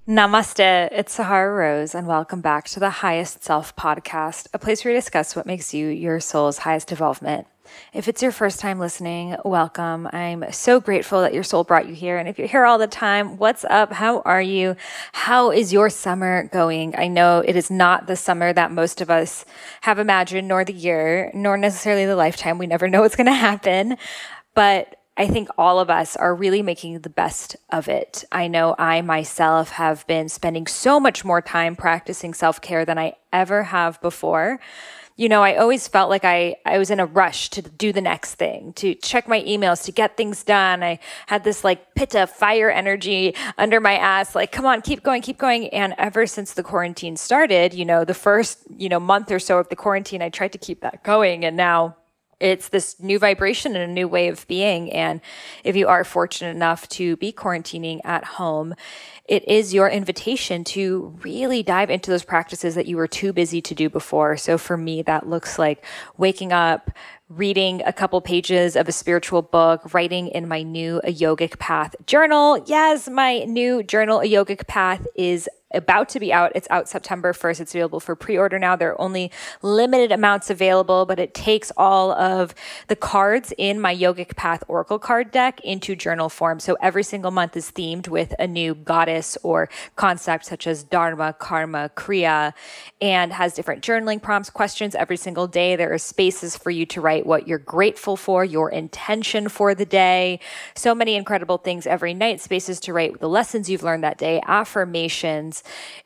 Namaste, it's Sahara Rose, and welcome back to the Highest Self podcast, a place where we discuss what makes you your soul's highest development. If it's your first time listening, welcome. I'm so grateful that your soul brought you here. And if you're here all the time, what's up? How are you? How is your summer going? I know it is not the summer that most of us have imagined, nor the year, nor necessarily the lifetime. We never know what's going to happen. But I think all of us are really making the best of it. I know I myself have been spending so much more time practicing self-care than I ever have before. You know, I always felt like I was in a rush to do the next thing, to check my emails, to get things done. I had this like pitta fire energy under my ass, like, come on, keep going, keep going. And ever since the quarantine started, the first, month or so of the quarantine, I tried to keep that going. And now it's this new vibration and a new way of being. And if you are fortunate enough to be quarantining at home, it is your invitation to really dive into those practices that you were too busy to do before. So for me, that looks like waking up, reading a couple pages of a spiritual book, writing in my new A Yogic Path journal. Yes, my new journal, A Yogic Path, is about to be out. It's out September 1st. It's available for pre-order now. There are only limited amounts available, but it takes all of the cards in my Yogic Path Oracle card deck into journal form. So every single month is themed with a new goddess or concept such as Dharma, Karma, Kriya, and has different journaling prompts, questions every single day. There are spaces for you to write what you're grateful for, your intention for the day. So many incredible things every night, spaces to write the lessons you've learned that day, affirmations.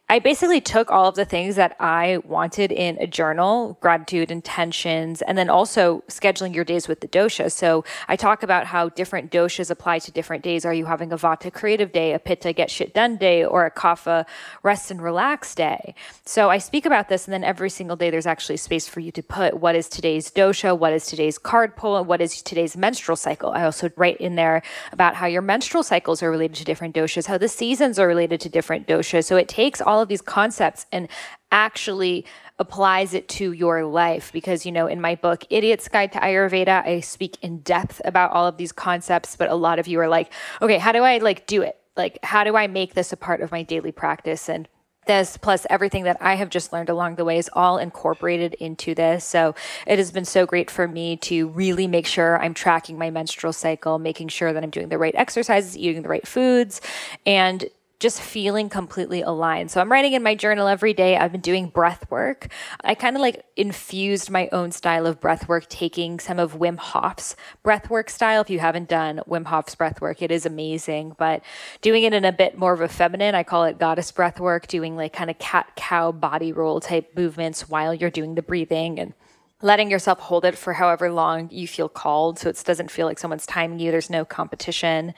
I basically took all of the things that I wanted in a journal, gratitude, intentions, and then also scheduling your days with the dosha. So I talk about how different doshas apply to different days. Are you having a vata creative day, a pitta get shit done day, or a kapha rest and relax day? So I speak about this, and then every single day there's actually space for you to put what is today's dosha, what is today's card pull, and what is today's menstrual cycle. I also write in there about how your menstrual cycles are related to different doshas, how the seasons are related to different doshas. So it takes all of these concepts and actually applies it to your life. Because, in my book, Idiot's Guide to Ayurveda, I speak in depth about all of these concepts, but a lot of you are like, okay, how do I do it? How do I make this a part of my daily practice? And this plus everything that I have just learned along the way is all incorporated into this. So it has been so great for me to really make sure I'm tracking my menstrual cycle, making sure that I'm doing the right exercises, eating the right foods, and just feeling completely aligned. So I'm writing in my journal every day. I've been doing breath work. I kind of infused my own style of breath work, taking some of Wim Hof's breath work style. If you haven't done Wim Hof's breath work, it is amazing, but doing it in a bit more of a feminine, I call it goddess breath work, doing kind of cat-cow body roll type movements while you're doing the breathing and letting yourself hold it for however long you feel called. So it doesn't feel like someone's timing you. There's no competition.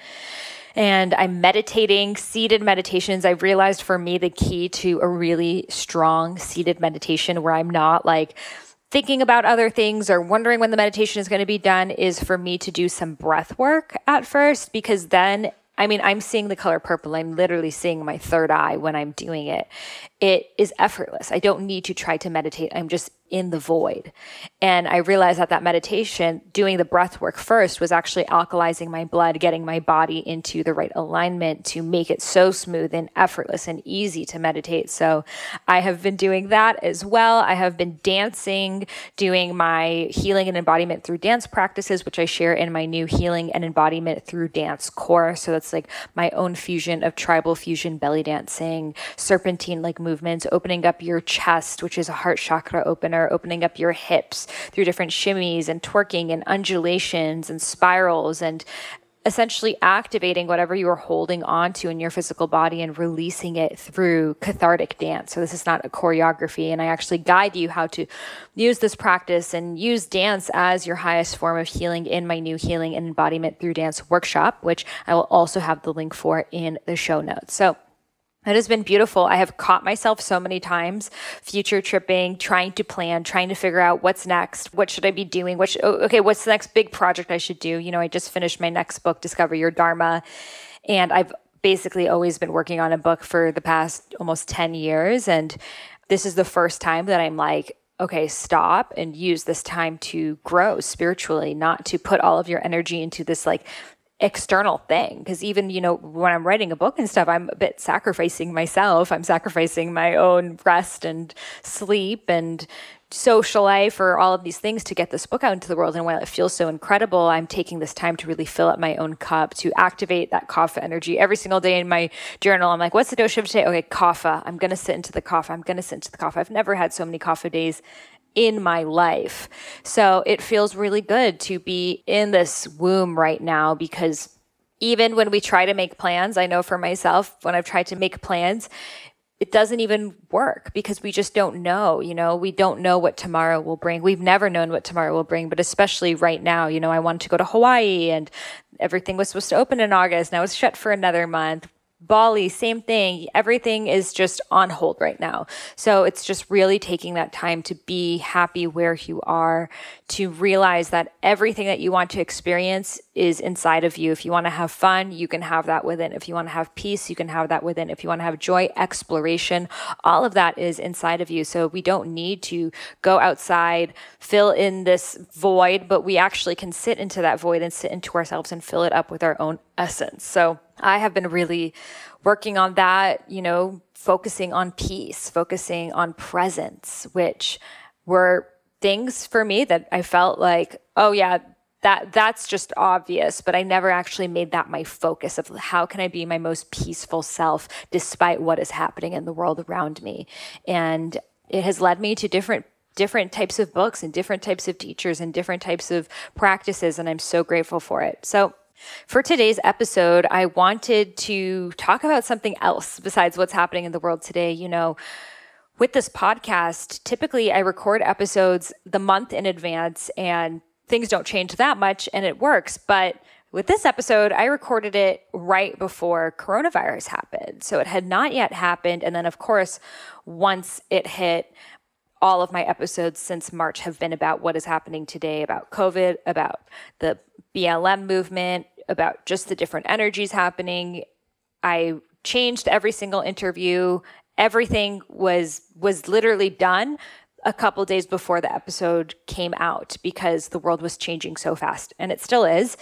And I'm meditating, seated meditations. I've realized for me the key to a really strong seated meditation where I'm not thinking about other things or wondering when the meditation is going to be done is for me to do some breath work at first, because then I'm seeing the color purple. I'm literally seeing my third eye when I'm doing it. It is effortless. I don't need to try to meditate. I'm just in the void. And I realized that meditation, doing the breath work first, was actually alkalizing my blood, getting my body into the right alignment to make it so smooth and effortless and easy to meditate. So I have been doing that as well. I have been dancing, doing my healing and embodiment through dance practices, which I share in my new healing and embodiment through dance course. So that's my own fusion of tribal fusion belly dancing, serpentine-like movements, opening up your chest, which is a heart chakra opener, opening up your hips through different shimmies and twerking and undulations and spirals, and essentially activating whatever you are holding on to in your physical body and releasing it through cathartic dance. So this is not a choreography, and I actually guide you how to use this practice and use dance as your highest form of healing in my new healing and embodiment through dance workshop, which I will also have the link for in the show notes. So it has been beautiful. I have caught myself so many times future tripping, trying to plan, trying to figure out what's next. What should I be doing? What's the next big project I should do? I just finished my next book, Discover Your Dharma. And I've basically always been working on a book for the past almost 10 years. And this is the first time that I'm okay, stop and use this time to grow spiritually, not to put all of your energy into this external thing. Because even, when I'm writing a book and stuff, I'm a bit sacrificing myself. I'm sacrificing my own rest and sleep and social life or all of these things to get this book out into the world. And while it feels so incredible, I'm taking this time to really fill up my own cup, to activate that kapha energy every single day in my journal. I'm like, what's the dosha of today? Okay, kapha. I'm going to sit into the kapha. I'm going to sit into the kapha. I've never had so many kapha days in my life. So it feels really good to be in this womb right now, because even when we try to make plans, I know for myself, when I've tried to make plans, it doesn't even work because we just don't know, we don't know what tomorrow will bring. We've never known what tomorrow will bring, but especially right now, I wanted to go to Hawaii and everything was supposed to open in August. Now it's shut for another month. Bali, same thing. Everything is just on hold right now. So it's just really taking that time to be happy where you are, to realize that everything that you want to experience is inside of you. If you want to have fun, you can have that within. If you want to have peace, you can have that within. If you want to have joy, exploration, all of that is inside of you. So we don't need to go outside, fill in this void, but we actually can sit into that void and sit into ourselves and fill it up with our own essence. So I have been really working on that, focusing on peace, focusing on presence, which were things for me that I felt like, oh yeah, that's just obvious, but I never actually made that my focus of how can I be my most peaceful self despite what is happening in the world around me. And it has led me to different types of books and different types of teachers and different types of practices, and I'm so grateful for it. So for today's episode, I wanted to talk about something else besides what's happening in the world today. With this podcast, typically I record episodes the month in advance and things don't change that much and it works. But with this episode, I recorded it right before coronavirus happened. So it had not yet happened. And then, of course, once it hit, all of my episodes since March have been about what is happening today, about COVID, about the BLM movement, about just the different energies happening. I changed every single interview. Everything was literally done a couple days before the episode came out because the world was changing so fast, and it still is.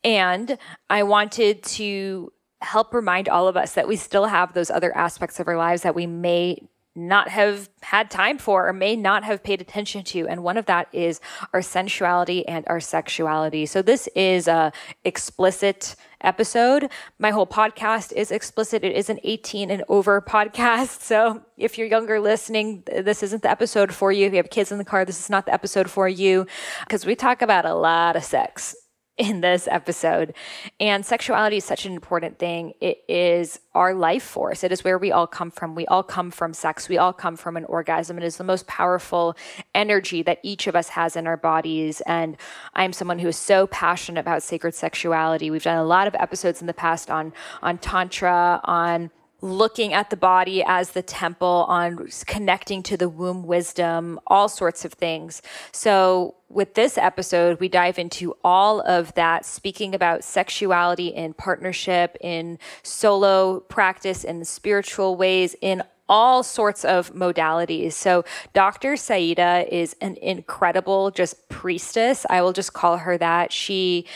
And I wanted to help remind all of us that we still have those other aspects of our lives that we may not have had time for or may not have paid attention to. And one of that is our sensuality and our sexuality. So this is a explicit episode. My whole podcast is explicit. It is an 18 and over podcast. So if you're younger listening, this isn't the episode for you. If you have kids in the car, this is not the episode for you, because we talk about a lot of sex in this episode. And sexuality is such an important thing. It is our life force. It is where we all come from. We all come from sex. We all come from an orgasm. It is the most powerful energy that each of us has in our bodies. And I'm someone who is so passionate about sacred sexuality. We've done a lot of episodes in the past on Tantra, on looking at the body as the temple, on connecting to the womb wisdom, all sorts of things. So with this episode, we dive into all of that, speaking about sexuality in partnership, in solo practice, in spiritual ways, in all sorts of modalities. So Dr. Saida is an incredible just priestess. I will just call her that. She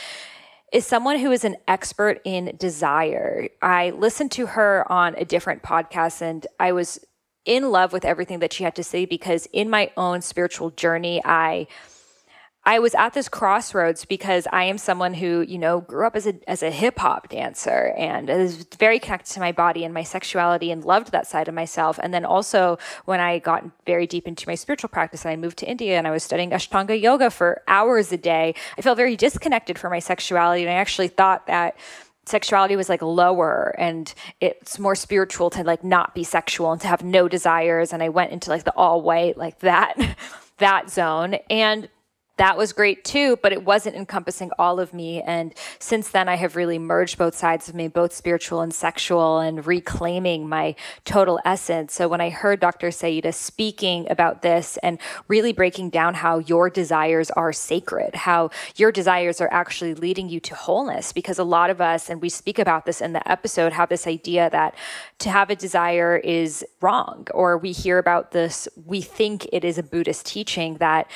is someone who is an expert in desire. I listened to her on a different podcast and I was in love with everything that she had to say, because in my own spiritual journey, I was at this crossroads because I am someone who, grew up as a hip hop dancer and is very connected to my body and my sexuality and loved that side of myself. And then also when I got very deep into my spiritual practice and I moved to India and I was studying Ashtanga yoga for hours a day, I felt very disconnected from my sexuality. And I actually thought that sexuality was like lower and it's more spiritual to like not be sexual and to have no desires. And I went into like the all white, like that zone. And that was great too, but it wasn't encompassing all of me. And since then, I have really merged both sides of me, both spiritual and sexual, and reclaiming my total essence. So when I heard Dr. Saida speaking about this and really breaking down how your desires are sacred, how your desires are actually leading you to wholeness, because a lot of us, and we speak about this in the episode, have this idea that to have a desire is wrong, or we hear about this, we think it is a Buddhist teaching that,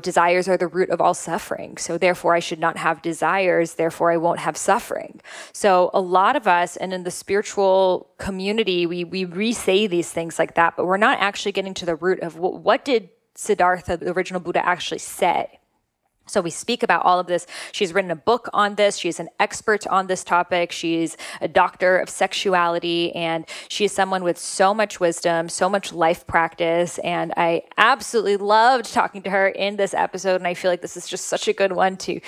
desires desires are the root of all suffering. So therefore I should not have desires. Therefore I won't have suffering. So a lot of us, and in the spiritual community, we re-say these things like that, but we're not actually getting to the root of what did Siddhartha, the original Buddha, actually say. So we speak about all of this. She's written a book on this. She's an expert on this topic. She's a doctor of sexuality, and she's someone with so much wisdom, so much life practice. And I absolutely loved talking to her in this episode. And I feel like this is just such a good one to,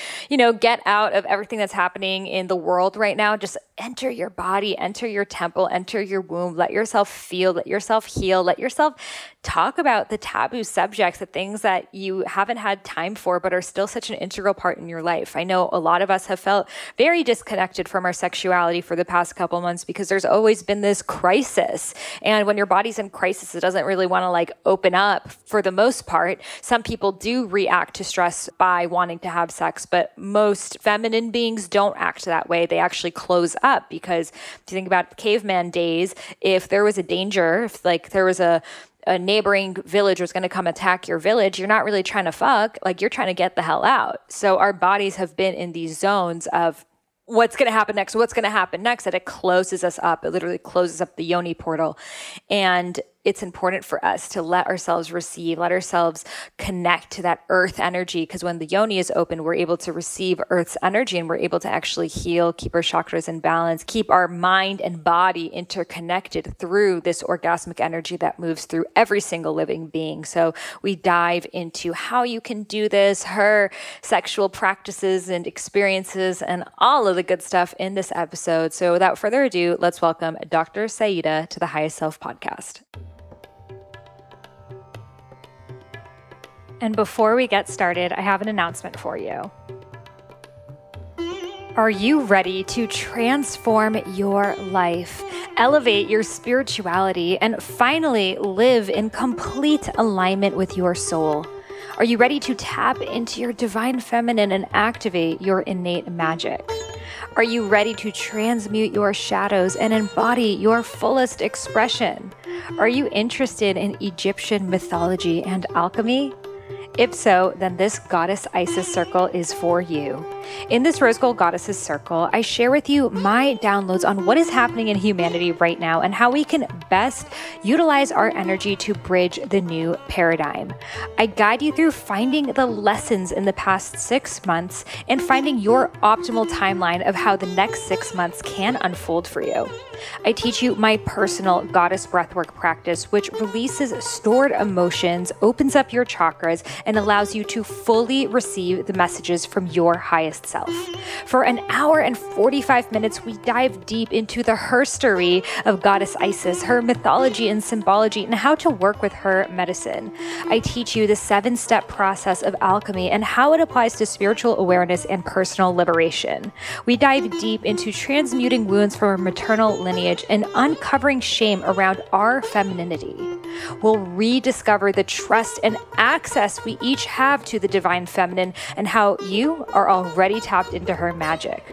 get out of everything that's happening in the world right now. Just enter your body, enter your temple, enter your womb. Let yourself feel, let yourself heal, let yourself talk about the taboo subjects, the things that you haven't had time for, but are still such an integral part in your life. I know a lot of us have felt very disconnected from our sexuality for the past couple months because there's always been this crisis. And when your body's in crisis, it doesn't really want to open up for the most part. Some people do react to stress by wanting to have sex, but most feminine beings don't act that way. They actually close up because if you think about caveman days, if there was a danger, if there was a neighboring village was going to come attack your village, you're not really trying to fuck, you're trying to get the hell out. So our bodies have been in these zones of what's going to happen next, that it closes us up. It literally closes up the yoni portal. And it's important for us to let ourselves receive, let ourselves connect to that earth energy. Because when the yoni is open, we're able to receive earth's energy and we're able to actually heal, keep our chakras in balance, keep our mind and body interconnected through this orgasmic energy that moves through every single living being. So we dive into how you can do this, her sexual practices and experiences, and all of the good stuff in this episode. So without further ado, let's welcome Dr. Saida to the Highest Self podcast. And before we get started, I have an announcement for you. Are you ready to transform your life, elevate your spirituality, and finally live in complete alignment with your soul? Are you ready to tap into your divine feminine and activate your innate magic? Are you ready to transmute your shadows and embody your fullest expression? Are you interested in Egyptian mythology and alchemy? If so, then this Goddess Isis Circle is for you. In this Rose Gold Goddesses Circle, I share with you my downloads on what is happening in humanity right now and how we can best utilize our energy to bridge the new paradigm. I guide you through finding the lessons in the past 6 months and finding your optimal timeline of how the next 6 months can unfold for you. I teach you my personal goddess breathwork practice, which releases stored emotions, opens up your chakras, and allows you to fully receive the messages from your highest self. For an hour and 45 minutes, we dive deep into the herstory of Goddess Isis, her mythology and symbology, and how to work with her medicine. I teach you the 7-step process of alchemy and how it applies to spiritual awareness and personal liberation. We dive deep into transmuting wounds from our maternal lineage and uncovering shame around our femininity. We'll rediscover the trust and access we each have to the divine feminine and how you are already tapped into her magic.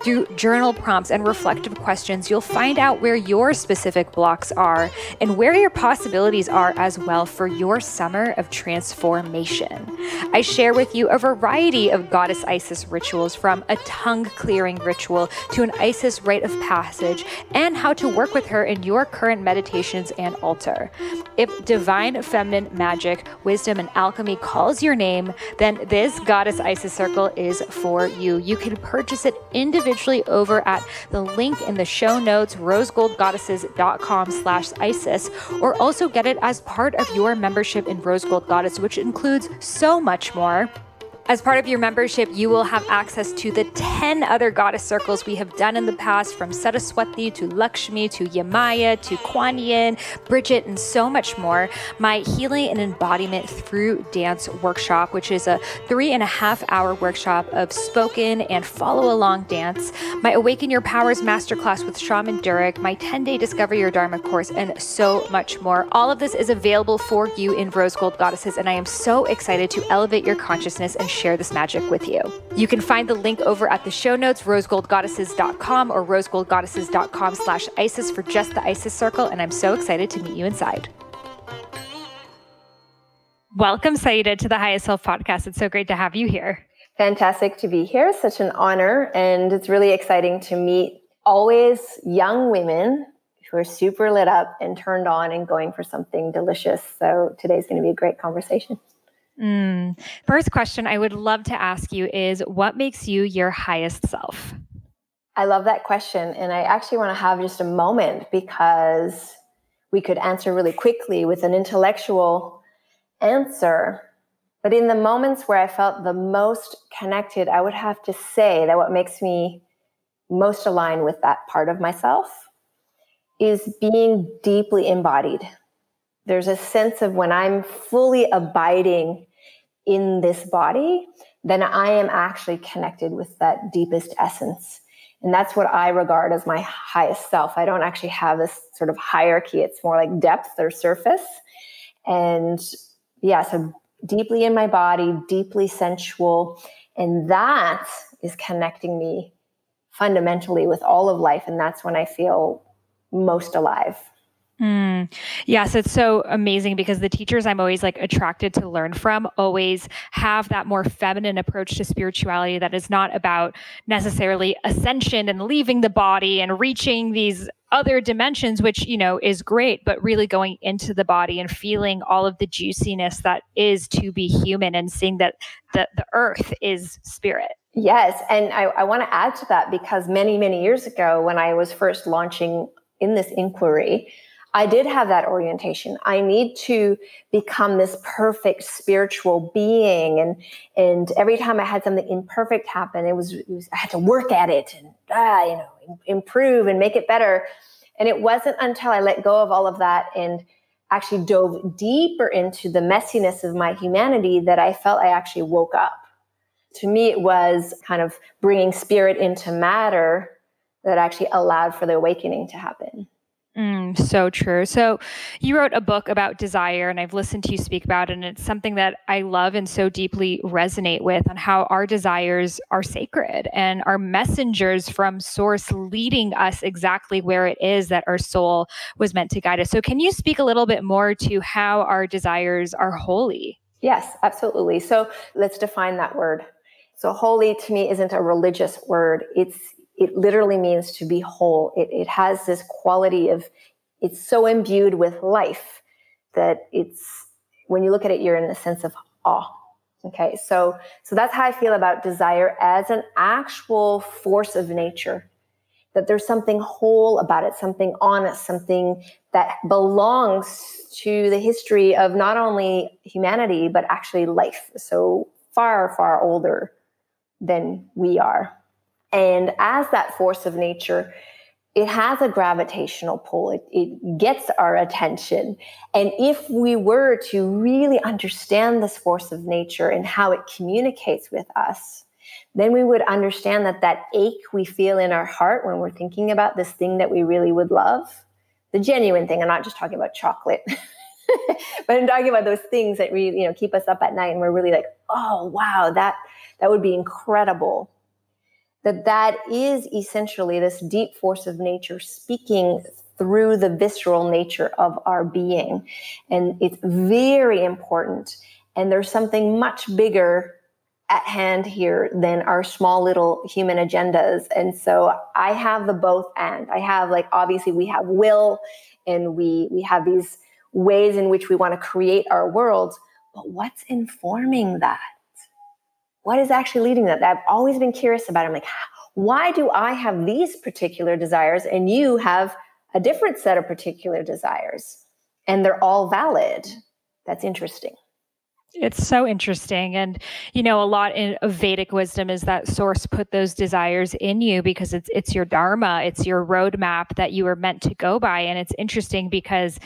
Through journal prompts and reflective questions, you'll find out where your specific blocks are and where your possibilities are as well for your summer of transformation. I share with you a variety of Goddess Isis rituals, from a tongue-clearing ritual to an Isis rite of passage, and how to work with her in your current meditations and altar. If divine feminine magic, wisdom, and alchemy calls your name, then this Goddess Isis Circle is for you. You can purchase it individually over at the link in the show notes, rosegoldgoddesses.com/Isis, or also get it as part of your membership in Rose Gold Goddess, which includes so much more. As part of your membership, you will have access to the 10 other goddess circles we have done in the past, from Saraswati to Lakshmi to Yamaya to Kuan Yin, Bridget, and so much more. My Healing and Embodiment Through Dance workshop, which is a 3.5-hour workshop of spoken and follow-along dance. My Awaken Your Powers Masterclass with Shaman Durek, my 10-day Discover Your Dharma course, and so much more. All of this is available for you in Rose Gold Goddesses, and I am so excited to elevate your consciousness and share this magic with you. You can find the link over at the show notes, rosegoldgoddesses.com or rosegoldgoddesses.com/Isis for just the Isis Circle, and I'm so excited to meet you inside. Welcome, Saida, to the Highest Self podcast. It's so great to have you here. Fantastic to be here. Such an honor. And it's really exciting to meet always young women who are super lit up and turned on and going for something delicious. So today's going to be a great conversation. First question I would love to ask you is, what makes you your highest self? I love that question. And I actually want to have just a moment because we could answer really quickly with an intellectual answer. But in the moments where I felt the most connected, I would have to say that what makes me most aligned with that part of myself is being deeply embodied. There's a sense of when I'm fully abiding in this body, then I am actually connected with that deepest essence. And that's what I regard as my highest self. I don't actually have this sort of hierarchy. It's more like depth or surface. And yeah, so deeply in my body, deeply sensual. And that is connecting me fundamentally with all of life. And that's when I feel most alive. Yes, it's so amazing because the teachers I'm always attracted to learn from always have that more feminine approach to spirituality that is not about necessarily ascension and leaving the body and reaching these other dimensions, which, is great, but really going into the body and feeling all of the juiciness that is to be human and seeing that the earth is spirit. Yes. And I want to add to that because many, many years ago, when I was first launching in this inquiry, I did have that orientation. I need to become this perfect spiritual being. And every time I had something imperfect happen, it was I had to work at it and, improve and make it better. And it wasn't until I let go of all of that and actually dove deeper into the messiness of my humanity that I felt I actually woke up. To me, it was kind of bringing spirit into matter that actually allowed for the awakening to happen. So true. So you wrote a book about desire, and I've listened to you speak about it, and it's something that I love and so deeply resonate with, on how our desires are sacred and are messengers from source, leading us exactly where it is that our soul was meant to guide us. So can you speak a little bit more to how our desires are holy? Yes, absolutely. So let's define that word. So holy to me isn't a religious word. It literally means to be whole. It has this quality of, it's so imbued with life that it's, when you look at it, you're in a sense of awe. Okay. So that's how I feel about desire as an actual force of nature, that there's something whole about it, something honest, something that belongs to the history of not only humanity, but actually life. So far, far older than we are. And as that force of nature, it has a gravitational pull. It gets our attention. And if we were to really understand this force of nature and how it communicates with us, then we would understand that ache we feel in our heart when we're thinking about this thing that we really would love, the genuine thing. I'm not just talking about chocolate, but I'm talking about those things that really, keep us up at night and we're really like, oh, wow, that would be incredible. That is essentially this deep force of nature speaking through the visceral nature of our being. And it's very important. And there's something much bigger at hand here than our small little human agendas. And so I have the both and. I have obviously we have will and we have these ways in which we want to create our world. But what's informing that? What is actually leading that? I've always been curious about it. I'm like, why do I have these particular desires and you have a different set of particular desires? And they're all valid. That's interesting. It's so interesting. And, a lot of Vedic wisdom is that source put those desires in you because it's your dharma, it's your roadmap that you were meant to go by. And it's interesting because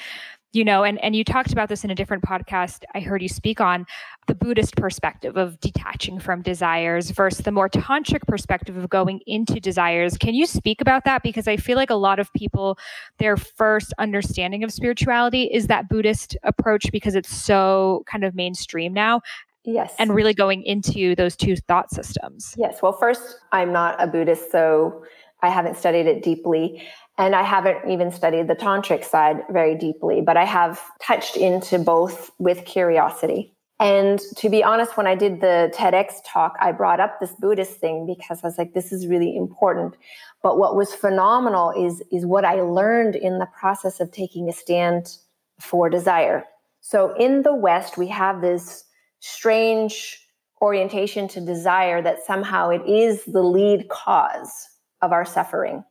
and you talked about this in a different podcast I heard you speak on, the Buddhist perspective of detaching from desires versus the more tantric perspective of going into desires. Can you speak about that? Because I feel like a lot of people, their first understanding of spirituality is that Buddhist approach because it's so kind of mainstream now. Yes. And really going into those two thought systems. Yes. Well, first, I'm not a Buddhist, so I haven't studied it deeply. And I haven't even studied the tantric side very deeply, but I have touched into both with curiosity. And to be honest, when I did the TEDx talk, I brought up this Buddhist thing because I was like, this is really important. But what was phenomenal is what I learned in the process of taking a stand for desire. So in the West, we have this strange orientation to desire that somehow it is the lead cause of our suffering.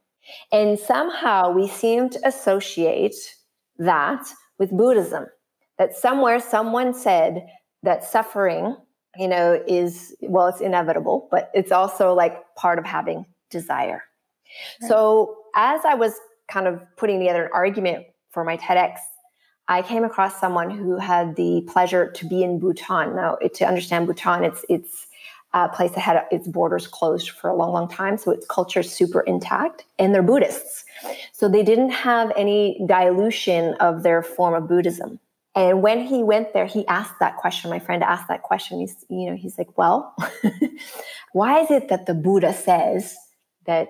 And somehow we seem to associate that with Buddhism, that somewhere someone said that suffering, is, well, it's inevitable, but it's also like part of having desire. Right. So as I was kind of putting together an argument for my TEDx, I came across someone who had the pleasure to be in Bhutan. Now, to understand Bhutan, it's a place that had its borders closed for a long, long time. So its culture is super intact, and they're Buddhists. So they didn't have any dilution of their form of Buddhism. And when he went there, he asked that question. My friend asked that question. He's like, well, why is it that the Buddha says that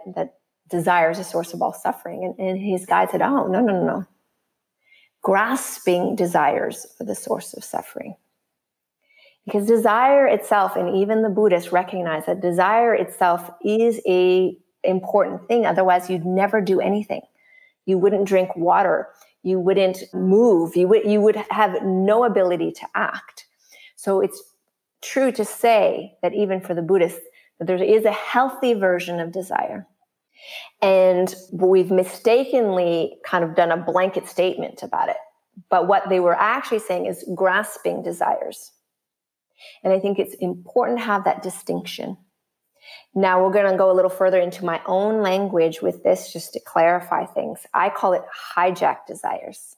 desire is a source of all suffering? And his guide said, oh, no. Grasping desires are the source of suffering. Because desire itself, and even the Buddhists recognize that desire itself is a important thing. Otherwise, you'd never do anything. You wouldn't drink water. You wouldn't move. You would have no ability to act. So it's true to say that even for the Buddhists, that there is a healthy version of desire. And we've mistakenly kind of done a blanket statement about it. But what they were actually saying is grasping desires. And I think it's important to have that distinction. Now we're going to go a little further into my own language with this, just to clarify things. I call it hijacked desires.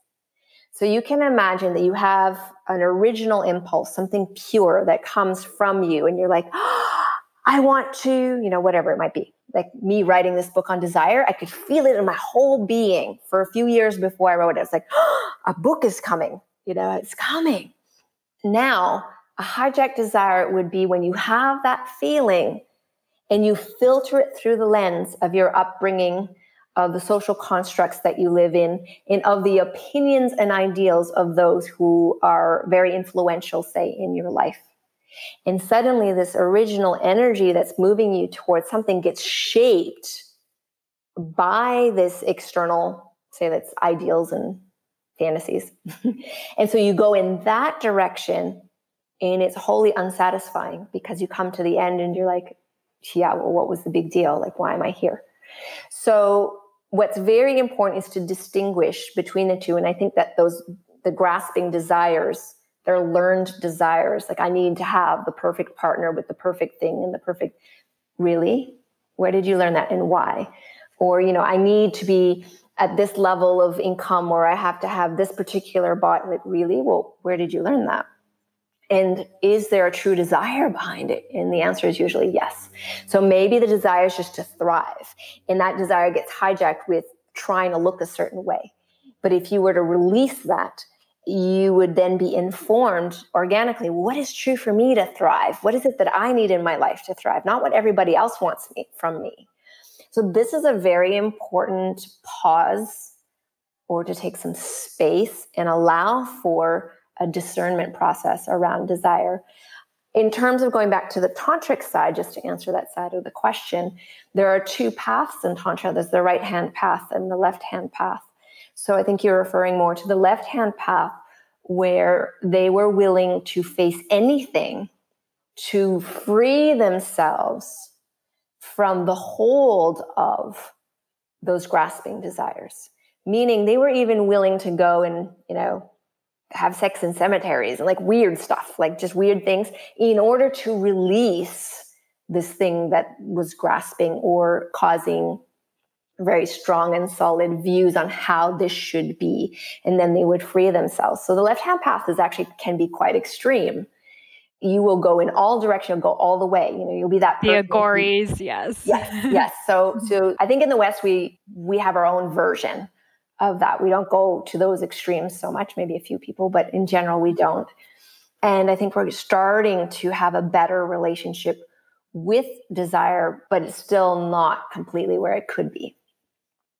So you can imagine that you have an original impulse, something pure that comes from you, and you're like, oh, I want to, whatever it might be. Like me writing this book on desire, I could feel it in my whole being for a few years before I wrote it. It's like, oh, a book is coming, it's coming. Now, a hijacked desire would be when you have that feeling and you filter it through the lens of your upbringing, of the social constructs that you live in, and of the opinions and ideals of those who are very influential, say, in your life. And suddenly this original energy that's moving you towards something gets shaped by this external, say that's ideals and fantasies. And so you go in that direction, and it's wholly unsatisfying because you come to the end and you're like, yeah, well, what was the big deal? Like, why am I here? So what's very important is to distinguish between the two. And I think that the grasping desires, they're learned desires. Like, I need to have the perfect partner with the perfect thing and the perfect, really? Where did you learn that and why? Or, I need to be at this level of income, or I have to have this particular body. Like, really? Well, where did you learn that? And is there a true desire behind it? And the answer is usually yes. So maybe the desire is just to thrive, and that desire gets hijacked with trying to look a certain way. But if you were to release that, you would then be informed organically, what is true for me to thrive? What is it that I need in my life to thrive? Not what everybody else wants from me. So this is a very important pause, or to take some space and allow for a discernment process around desire. In terms of going back to the tantric side, just to answer that side of the question, there are two paths in tantra. There's the right-hand path and the left-hand path. So I think you're referring more to the left-hand path, where they were willing to face anything to free themselves from the hold of those grasping desires. Meaning they were even willing to go and, have sex in cemeteries and like weird stuff, like just weird things, in order to release this thing that was grasping or causing very strong and solid views on how this should be. And then they would free themselves. So the left-hand path can be quite extreme. You will go in all directions, you'll go all the way. You'll be that person. The agories, yes. Yes. So I think in the West, we have our own version of that. We don't go to those extremes so much, maybe a few people, but in general, we don't. And I think we're starting to have a better relationship with desire, but it's still not completely where it could be.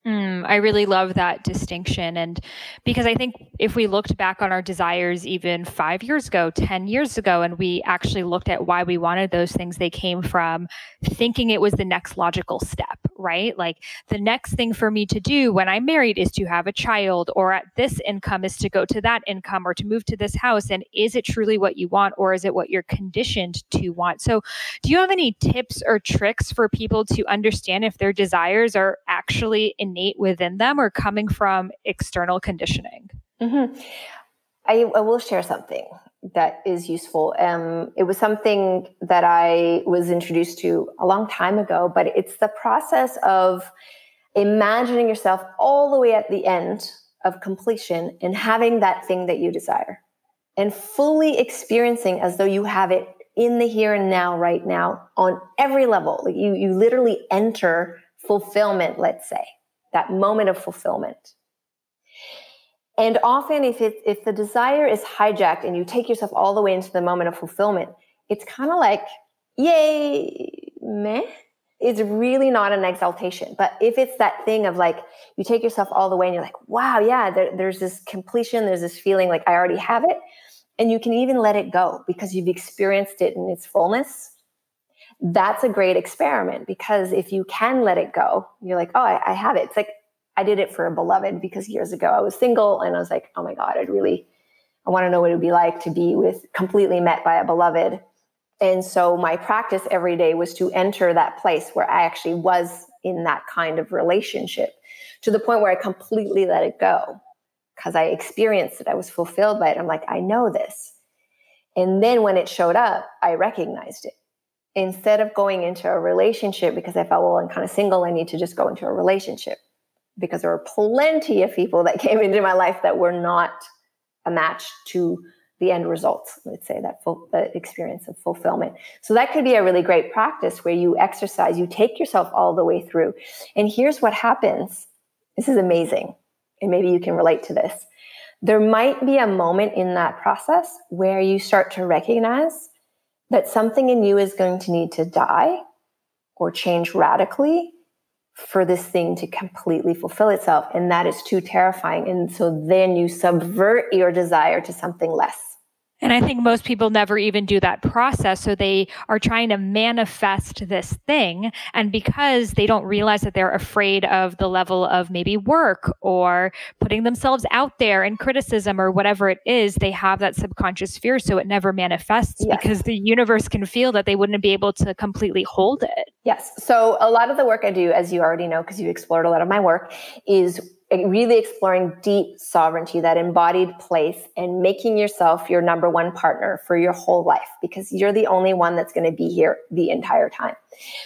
I really love that distinction. And because I think if we looked back on our desires even 5 years ago, 10 years ago, and we actually looked at why we wanted those things, they came from thinking it was the next logical step, right? Like the next thing for me to do when I'm married is to have a child, or at this income is to go to that income, or to move to this house. And is it truly what you want, or is it what you're conditioned to want? So do you have any tips or tricks for people to understand if their desires are actually innate within them or coming from external conditioning? Mm-hmm. I will share something that is useful. It was something that I was introduced to a long time ago, but it's the process of imagining yourself all the way at the end of completion and having that thing that you desire and fully experiencing as though you have it in the here and now, right now, on every level. Like you literally enter fulfillment, let's say, that moment of fulfillment. And often if the desire is hijacked and you take yourself all the way into the moment of fulfillment, it's kind of like, yay, meh. It's really not an exaltation. But if it's that thing of like, you take yourself all the way and you're like, wow, yeah, there's this completion, there's this feeling like I already have it. And you can even let it go because you've experienced it in its fullness. That's a great experiment, because if you can let it go, you're like, oh, I have it. It's like, I did it for a beloved, because years ago I was single and I was like, oh my God, I want to know what it would be like to be completely met by a beloved. And so my practice every day was to enter that place where I actually was in that kind of relationship, to the point where I completely let it go because I experienced it. I was fulfilled by it. I'm like, I know this. And then when it showed up, I recognized it. Instead of going into a relationship because I felt, well, I'm kind of single, I need to just go into a relationship. Because there were plenty of people that came into my life that were not a match to the end results, let's say, the experience of fulfillment. So that could be a really great practice where you exercise, you take yourself all the way through. And here's what happens. This is amazing. And maybe you can relate to this. There might be a moment in that process where you start to recognize that something in you is going to need to die or change radically for this thing to completely fulfill itself. And that is too terrifying. And so then you subvert your desire to something less. And I think most people never even do that process. So they are trying to manifest this thing. And because they don't realize that they're afraid of the level of maybe work or putting themselves out there in criticism or whatever it is, they have that subconscious fear. So it never manifests because the universe can feel that they wouldn't be able to completely hold it. Yes. So a lot of the work I do, as you already know, because you explored a lot of my work, is really exploring deep sovereignty, that embodied place, and making yourself your number one partner for your whole life, because you're the only one that's going to be here the entire time.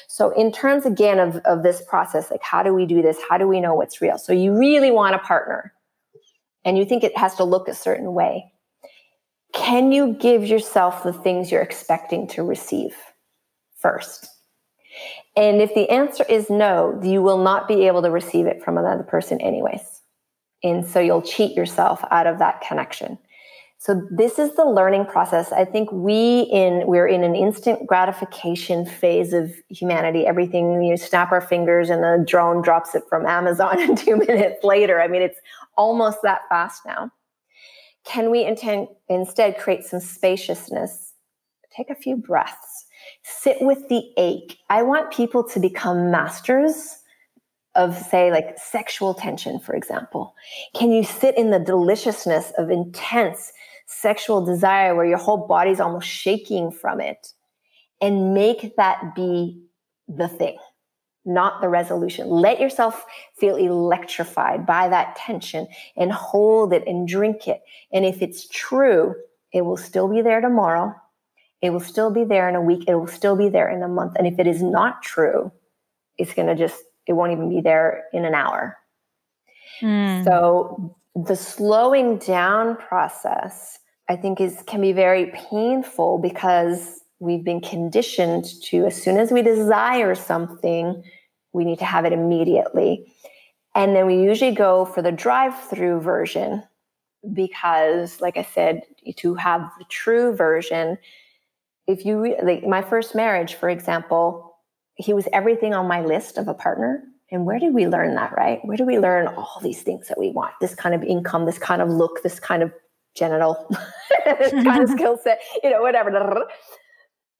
So in terms, again, of this process, like how do we do this? How do we know what's real? So you really want a partner and you think it has to look a certain way. Can you give yourself the things you're expecting to receive first? And if the answer is no, you will not be able to receive it from another person anyways. And so you'll cheat yourself out of that connection. So this is the learning process. I think we're in an instant gratification phase of humanity. Everything, you snap our fingers and the drone drops it from Amazon and 2 minutes later. I mean, it's almost that fast now. Can we instead create some spaciousness? Take a few breaths. Sit with the ache. I want people to become masters of, say, like sexual tension, for example. Can you sit in the deliciousness of intense sexual desire where your whole body's almost shaking from it, and make that be the thing, not the resolution? Let yourself feel electrified by that tension and hold it and drink it. And if it's true, it will still be there tomorrow. It will still be there in a week. It will still be there in a month. And if it is not true, it won't even be there in an hour. So the slowing down process, I think, can be very painful, because we've been conditioned to, as soon as we desire something, we need to have it immediately. And then we usually go for the drive-through version, because, like I said, to have the true version, if you like my first marriage, for example, he was everything on my list of a partner, And where did we learn that, right? Where do we learn all these things that we want? This kind of income, this kind of look, this kind of genital, this kind of skill set, whatever.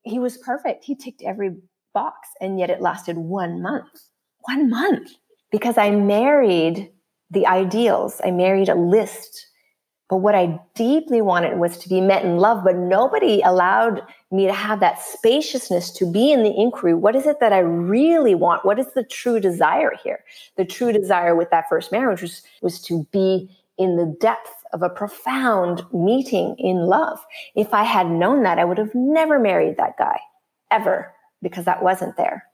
He was perfect. He ticked every box. And yet it lasted 1 month. 1 month. Because I married the ideals. I married a list. But what I deeply wanted was to be met in love, but nobody allowed me to have that spaciousness to be in the inquiry. What is it that I really want? What is the true desire here? The true desire with that first marriage was to be in the depth of a profound meeting in love. If I had known that, I would have never married that guy, ever, because that wasn't there.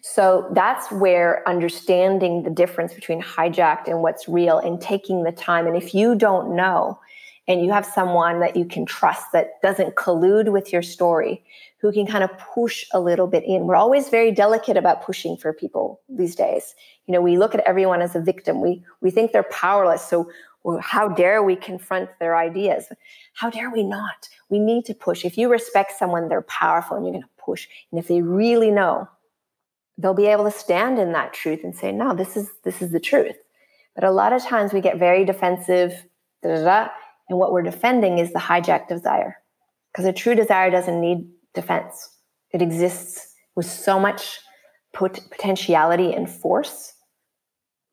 So that's where understanding the difference between hijacked and what's real and taking the time. And if you don't know, and you have someone that you can trust that doesn't collude with your story, who can kind of push a little bit in. We're always very delicate about pushing for people these days. We look at everyone as a victim. We think they're powerless. So how dare we confront their ideas? How dare we not? We need to push. If you respect someone, they're powerful and you're going to push. And if they really know, they'll be able to stand in that truth and say, no, this is the truth. But a lot of times we get very defensive, and what we're defending is the hijacked desire. Because a true desire doesn't need defense. It exists with so much potentiality and force.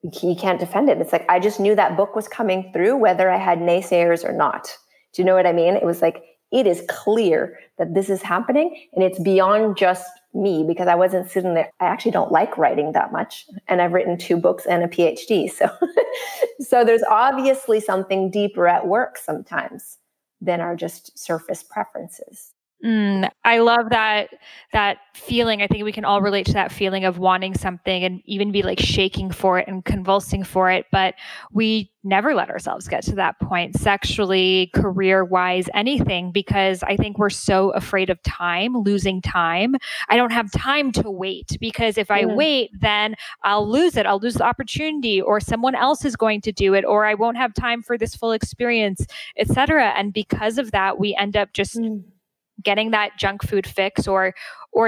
You can't defend it. It's like, I just knew that book was coming through, whether I had naysayers or not. Do you know what I mean? It was like, it is clear that this is happening, and it's beyond just me, because I wasn't sitting there. I actually don't like writing that much, and I've written 2 books and a PhD. So there's obviously something deeper at work sometimes than our just surface preferences. I love that feeling. I think we can all relate to that feeling of wanting something and even be like shaking for it and convulsing for it. But we never let ourselves get to that point, sexually, career-wise, anything, because I think we're so afraid of time, losing time. I don't have time to wait, because if I wait, then I'll lose it. I'll lose the opportunity, or someone else is going to do it, or I won't have time for this full experience, etc. And because of that, we end up just getting that junk food fix, or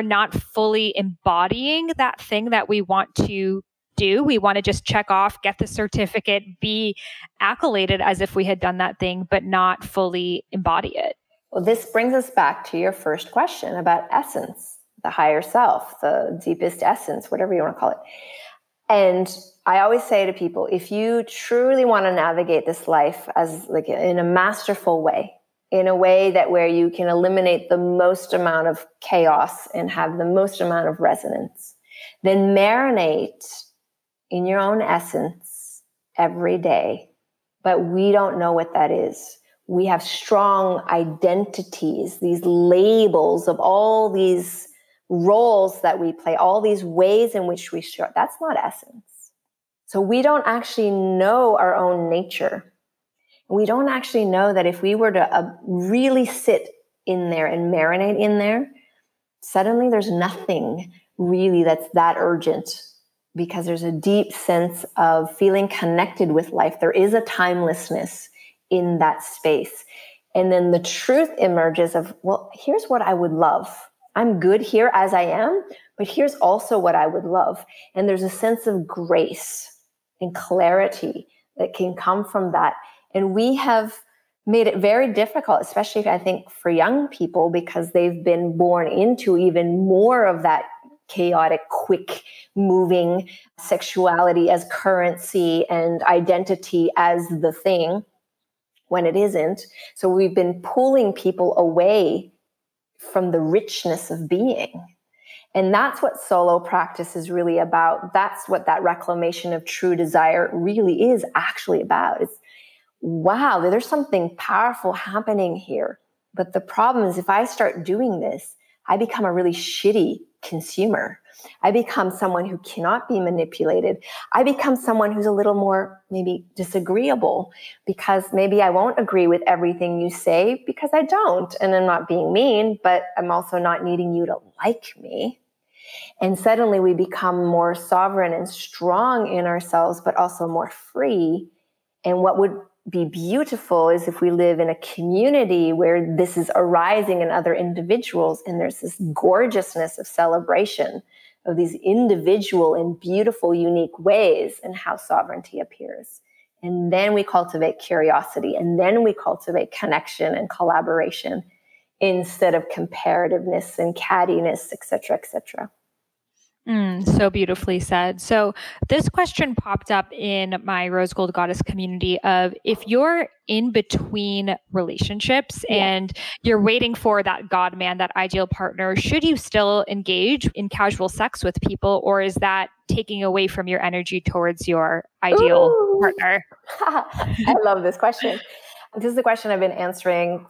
not fully embodying that thing that we want to do. We want to just check off, get the certificate, be accoladed as if we had done that thing, but not fully embody it. Well, this brings us back to your first question about essence, the higher self, the deepest essence, whatever you want to call it. And I always say to people, if you truly want to navigate this life as like in a masterful way, in a way that where you can eliminate the most amount of chaos and have the most amount of resonance, then marinate in your own essence every day. But we don't know what that is. We have strong identities, these labels of all these roles that we play, all these ways in which we show. That's not essence. So we don't actually know our own nature. We don't actually know that if we were to really sit in there and marinate in there, suddenly there's nothing really that's that urgent, because there's a deep sense of feeling connected with life. There is a timelessness in that space. And then the truth emerges of, well, here's what I would love. I'm good here as I am, but here's also what I would love. And there's a sense of grace and clarity that can come from that. And we have made it very difficult, especially I think for young people, because they've been born into even more of that chaotic, quick moving sexuality as currency and identity as the thing when it isn't. So we've been pulling people away from the richness of being. And that's what solo practice is really about. That's what that reclamation of true desire really is actually about. It's, wow, there's something powerful happening here. But the problem is, if I start doing this, I become a really shitty consumer. I become someone who cannot be manipulated. I become someone who's a little more maybe disagreeable, because maybe I won't agree with everything you say because I don't. And I'm not being mean, but I'm also not needing you to like me. And suddenly we become more sovereign and strong in ourselves, but also more free. And what would be beautiful is if we live in a community where this is arising in other individuals, and there's this gorgeousness of celebration of these individual and beautiful, unique ways and how sovereignty appears. And then we cultivate curiosity, and then we cultivate connection and collaboration instead of comparativeness and cattiness, et cetera, et cetera. So beautifully said. So this question popped up in my Rose Gold Goddess community of, if you're in between relationships and you're waiting for that God man, that ideal partner, should you still engage in casual sex with people, or is that taking away from your energy towards your ideal partner? I love this question. This is a question I've been answering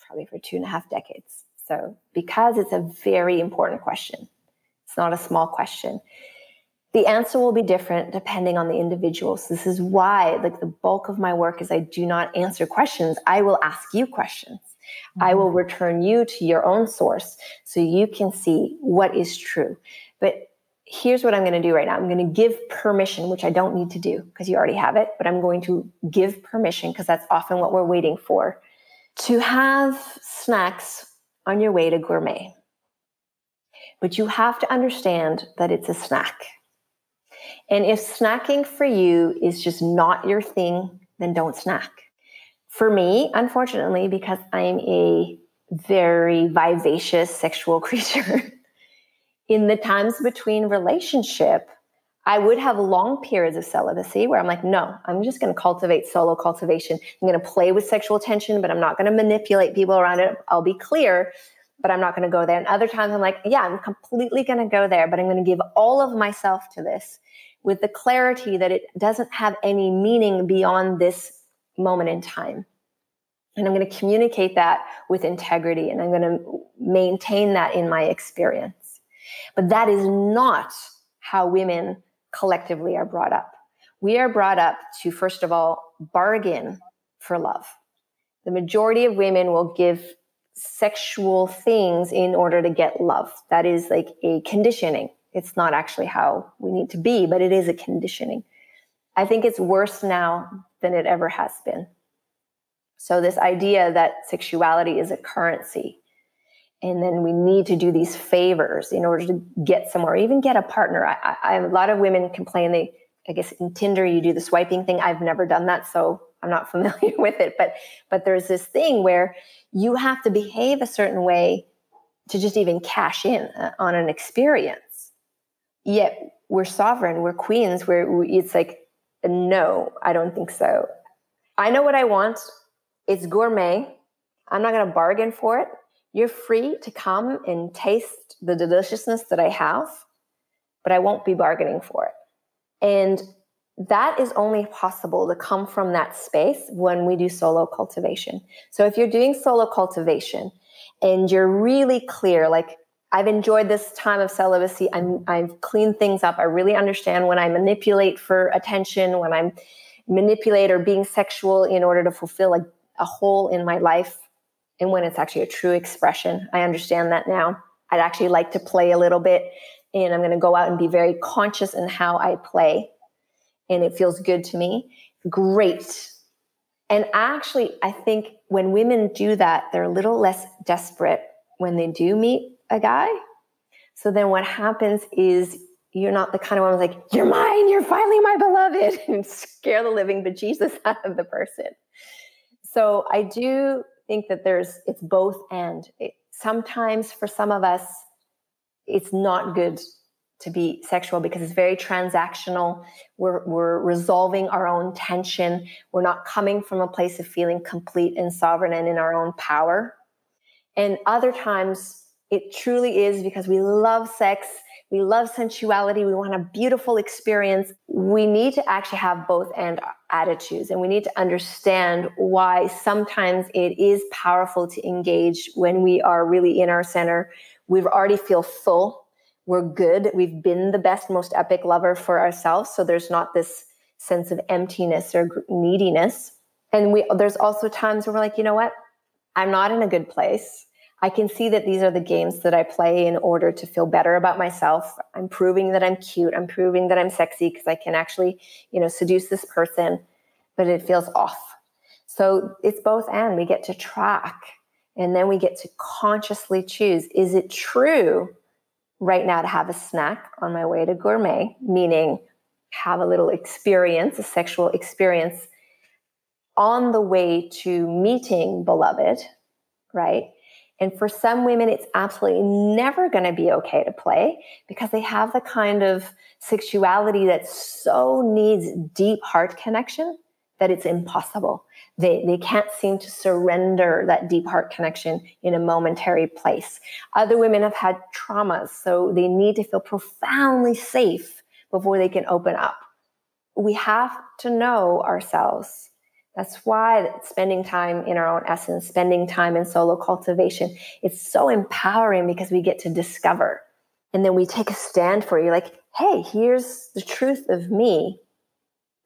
probably for 2.5 decades. So because it's a very important question, it's not a small question. The answer will be different depending on the individual. So this is why, like, the bulk of my work is I do not answer questions. I will ask you questions. I will return you to your own source so you can see what is true. But here's what I'm going to do right now. I'm going to give permission, which I don't need to do because you already have it, but I'm going to give permission, because that's often what we're waiting for, to have snacks on your way to gourmet. But you have to understand that it's a snack. And if snacking for you is just not your thing, then don't snack. For me, unfortunately, because I'm a very vivacious sexual creature, in the times between relationship, I would have long periods of celibacy where I'm like, no, I'm just going to cultivate solo cultivation. I'm going to play with sexual tension, but I'm not going to manipulate people around it. I'll be clear, but I'm not going to go there. And other times I'm like, yeah, I'm completely going to go there, but I'm going to give all of myself to this with the clarity that it doesn't have any meaning beyond this moment in time. And I'm going to communicate that with integrity, and I'm going to maintain that in my experience. But that is not how women collectively are brought up. We are brought up to, first of all, bargain for love. The majority of women will give sexual things in order to get love. That is like a conditioning. It's not actually how we need to be, but it is a conditioning. I think it's worse now than it ever has been. So this idea that sexuality is a currency, and then we need to do these favors in order to get somewhere, even get a partner. A lot of women complain, I guess in Tinder, you do the swiping thing. I've never done that, so I'm not familiar with it. But there's this thing where you have to behave a certain way to just even cash in on an experience. Yet we're sovereign, we're queens, it's like, no, I don't think so. I know what I want. It's gourmet. I'm not going to bargain for it. You're free to come and taste the deliciousness that I have, but I won't be bargaining for it. And that is only possible to come from that space when we do solo cultivation. So if you're doing solo cultivation and you're really clear, like, I've enjoyed this time of celibacy, I've cleaned things up, I really understand when I manipulate for attention, when I'm manipulate or being sexual in order to fulfill a hole in my life, and when it's actually a true expression. I understand that now. I'd actually like to play a little bit, and I'm going to go out and be very conscious in how I play, and it feels good to me. Great. And actually, I think when women do that, they're a little less desperate when they do meet a guy. So then what happens is you're not the kind of woman who's like, you're mine, you're finally my beloved, and scare the living bejesus out of the person. So I do think that it's both and. Sometimes for some of us, it's not good to be sexual because it's very transactional. We're resolving our own tension. We're not coming from a place of feeling complete and sovereign and in our own power. And other times it truly is because we love sex, we love sensuality, we want a beautiful experience. We need to actually have both and attitudes, and we need to understand why sometimes it is powerful to engage when we are really in our center. We already feel full. We're good. We've been the best, most epic lover for ourselves. So there's not this sense of emptiness or neediness. And there's also times where we're like, you know what? I'm not in a good place. I can see that these are the games that I play in order to feel better about myself. I'm proving that I'm cute. I'm proving that I'm sexy because I can actually, seduce this person, but it feels off. So it's both and. We get to track, and then we get to consciously choose. Is it true right now to have a snack on my way to gourmet, meaning have a little experience, a sexual experience on the way to meeting beloved, right? And for some women, it's absolutely never going to be okay to play because they have the kind of sexuality that so needs deep heart connection that it's impossible. They can't seem to surrender that deep heart connection in a momentary place. Other women have had traumas, so they need to feel profoundly safe before they can open up. We have to know ourselves. That's why spending time in our own essence, spending time in solo cultivation, it's so empowering because we get to discover. And then we take a stand for you, like, hey, here's the truth of me.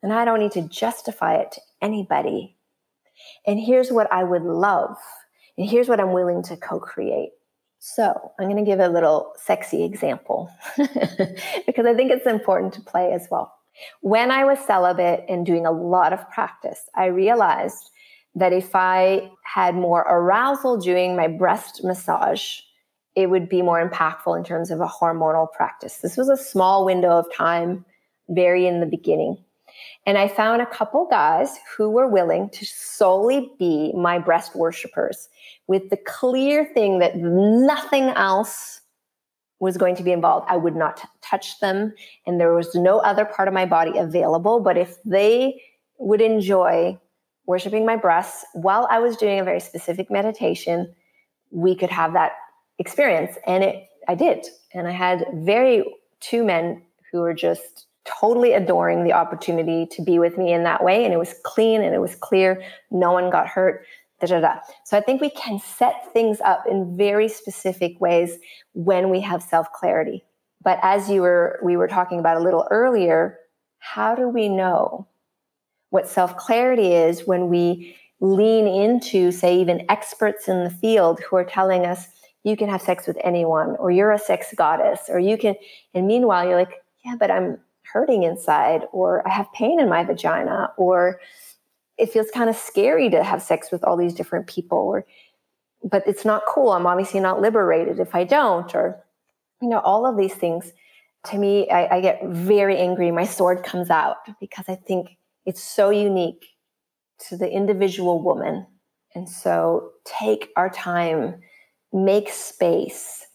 And I don't need to justify it to anybody. And here's what I would love. And here's what I'm willing to co-create. So I'm going to give a little sexy example because I think it's important to play as well. When I was celibate and doing a lot of practice, I realized that if I had more arousal during my breast massage, it would be more impactful in terms of a hormonal practice. This was a small window of time, very in the beginning. And I found a couple guys who were willing to solely be my breast worshipers with the clear thing that nothing else was going to be involved. I would not touch them, and there was no other part of my body available. But if they would enjoy worshiping my breasts while I was doing a very specific meditation, we could have that experience. And I did. And I had two men who were just totally adoring the opportunity to be with me in that way. And it was clean and it was clear. No one got hurt. So I think we can set things up in very specific ways when we have self-clarity. But as we were talking about a little earlier, how do we know what self-clarity is when we lean into, say, even experts in the field who are telling us you can have sex with anyone, or you're a sex goddess, or you can, and meanwhile you're like, yeah, but I'm hurting inside, or I have pain in my vagina, or it feels kind of scary to have sex with all these different people, but it's not cool. I'm obviously not liberated if I don't, or, all of these things. To me, I get very angry. My sword comes out because I think it's so unique to the individual woman. And so take our time, make space.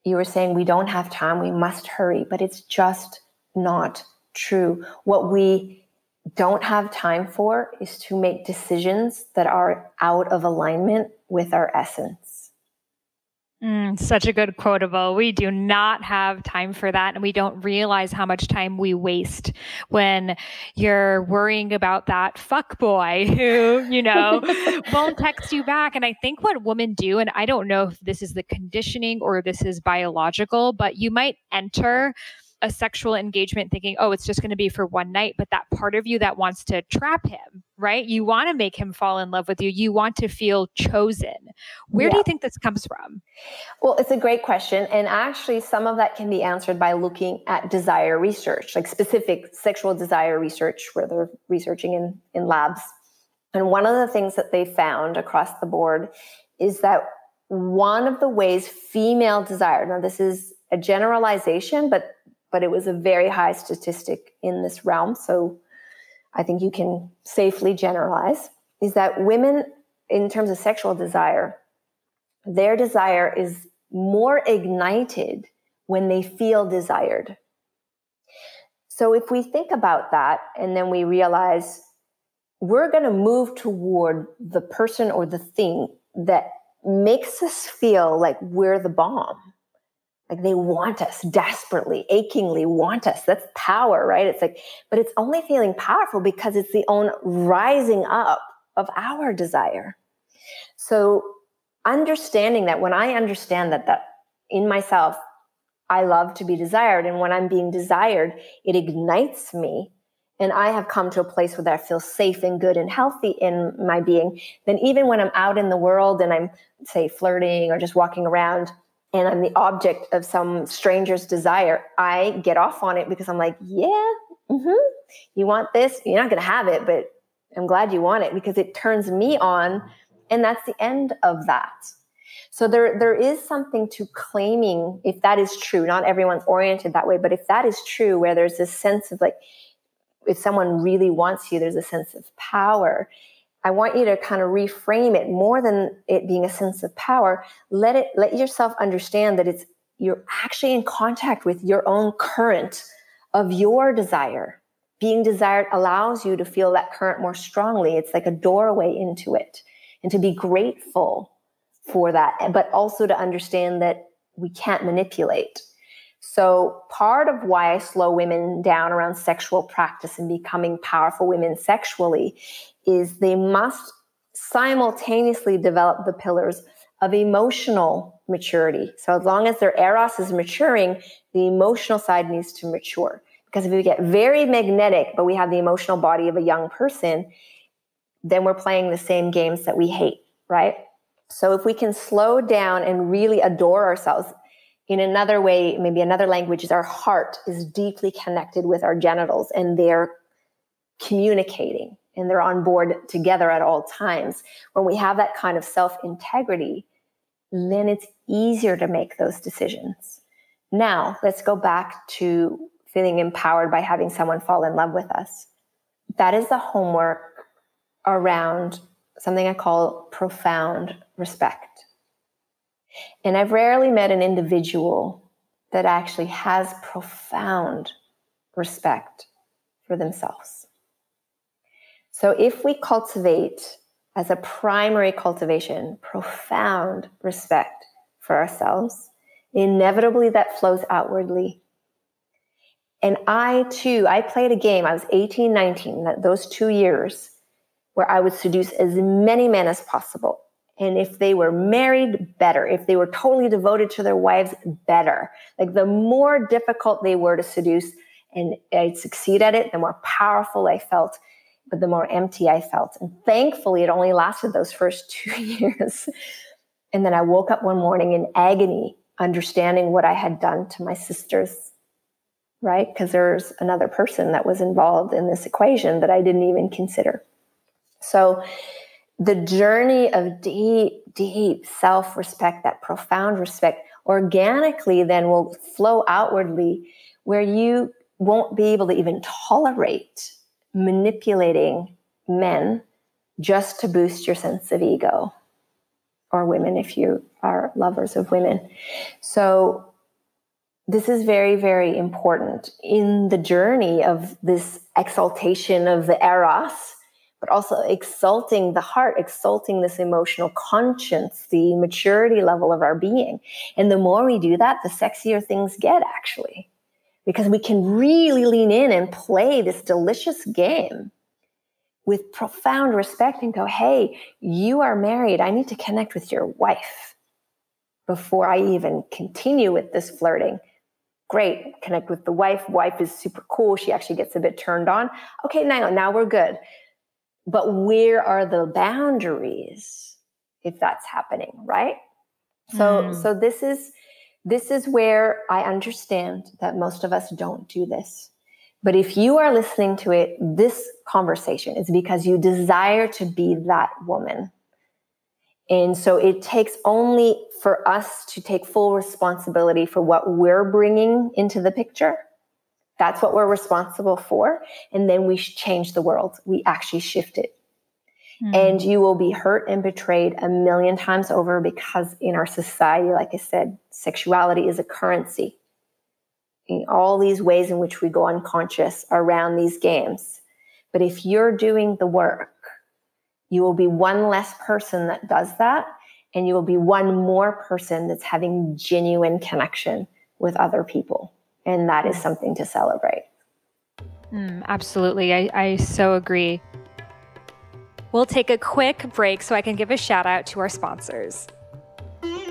You were saying we don't have time, we must hurry, but it's just not true. What we don't have time for is to make decisions that are out of alignment with our essence. Such a good quotable. We do not have time for that. And we don't realize how much time we waste when you're worrying about that fuck boy who, won't text you back. And I think what women do, and I don't know if this is the conditioning or this is biological, but you might enter a sexual engagement thinking, oh, it's just going to be for one night. But that part of you that wants to trap him, right? You want to make him fall in love with you. You want to feel chosen. Where do you think this comes from? Well, it's a great question. And actually, some of that can be answered by looking at desire research, like specific sexual desire research, where they're researching in labs. And one of the things that they found across the board is that one of the ways female desire, now this is a generalization, but it was a very high statistic in this realm, so I think you can safely generalize, is that women, in terms of sexual desire, their desire is more ignited when they feel desired. So if we think about that, and then we realize we're going to move toward the person or the thing that makes us feel like we're the bomb. Like they want us desperately, achingly want us. That's power, right? It's like, but it's only feeling powerful because it's the own rising up of our desire. So understanding that, when I understand that in myself, I love to be desired. And when I'm being desired, it ignites me. And I have come to a place where I feel safe and good and healthy in my being. Then even when I'm out in the world and I'm, say, flirting or just walking around, and I'm the object of some stranger's desire, I get off on it because I'm like, yeah, you want this? You're not going to have it, but I'm glad you want it because it turns me on. And that's the end of that. So there is something to claiming, if that is true. Not everyone's oriented that way, but if that is true, where there's this sense of like, if someone really wants you, there's a sense of power. I want you to kind of reframe it more than it being a sense of power. Let yourself understand that you're actually in contact with your own current of your desire. Being desired allows you to feel that current more strongly. It's like a doorway into it, and to be grateful for that, but also to understand that we can't manipulate. So part of why I slow women down around sexual practice and becoming powerful women sexually is they must simultaneously develop the pillars of emotional maturity. So as long as their eros is maturing, the emotional side needs to mature. Because if we get very magnetic, but we have the emotional body of a young person, then we're playing the same games that we hate, right? So if we can slow down and really adore ourselves, in another way, maybe another language, is our heart is deeply connected with our genitals, and they're communicating and they're on board together at all times. When we have that kind of self-integrity, then it's easier to make those decisions. Now, let's go back to feeling empowered by having someone fall in love with us. That is the homework around something I call profound respect. And I've rarely met an individual that actually has profound respect for themselves. So if we cultivate, as a primary cultivation, profound respect for ourselves, inevitably that flows outwardly. And I played a game. I was 18, 19, those 2 years, where I would seduce as many men as possible. And if they were married, better. If they were totally devoted to their wives, better. Like the more difficult they were to seduce and I'd succeed at it, the more powerful I felt, but the more empty I felt. And thankfully, it only lasted those first 2 years. And then I woke up one morning in agony, understanding what I had done to my sisters, right? Because there's another person that was involved in this equation that I didn't even consider. So the journey of deep, deep self-respect, that profound respect, organically then will flow outwardly, where you won't be able to even tolerate manipulating men just to boost your sense of ego, or women if you are lovers of women. So this is very, very important in the journey of this exaltation of the eros, but also exalting the heart, exalting this emotional conscience, the maturity level of our being. And the more we do that, the sexier things get, actually, because we can really lean in and play this delicious game with profound respect and go, hey, you are married. I need to connect with your wife before I even continue with this flirting. Great, connect with the wife. Wife is super cool. She actually gets a bit turned on. Okay, now we're good. But where are the boundaries if that's happening, right? So this is where I understand that most of us don't do this. But if you are listening to it, this conversation is because you desire to be that woman. And so it takes only for us to take full responsibility for what we're bringing into the picture. That's what we're responsible for. And then we change the world. We actually shift it. And you will be hurt and betrayed a million times over, because in our society, like I said, sexuality is a currency. In all these ways in which we go unconscious around these games. But if you're doing the work, you will be one less person that does that. And you will be one more person that's having genuine connection with other people. And that is something to celebrate. Absolutely. I so agree. We'll take a quick break so I can give a shout out to our sponsors.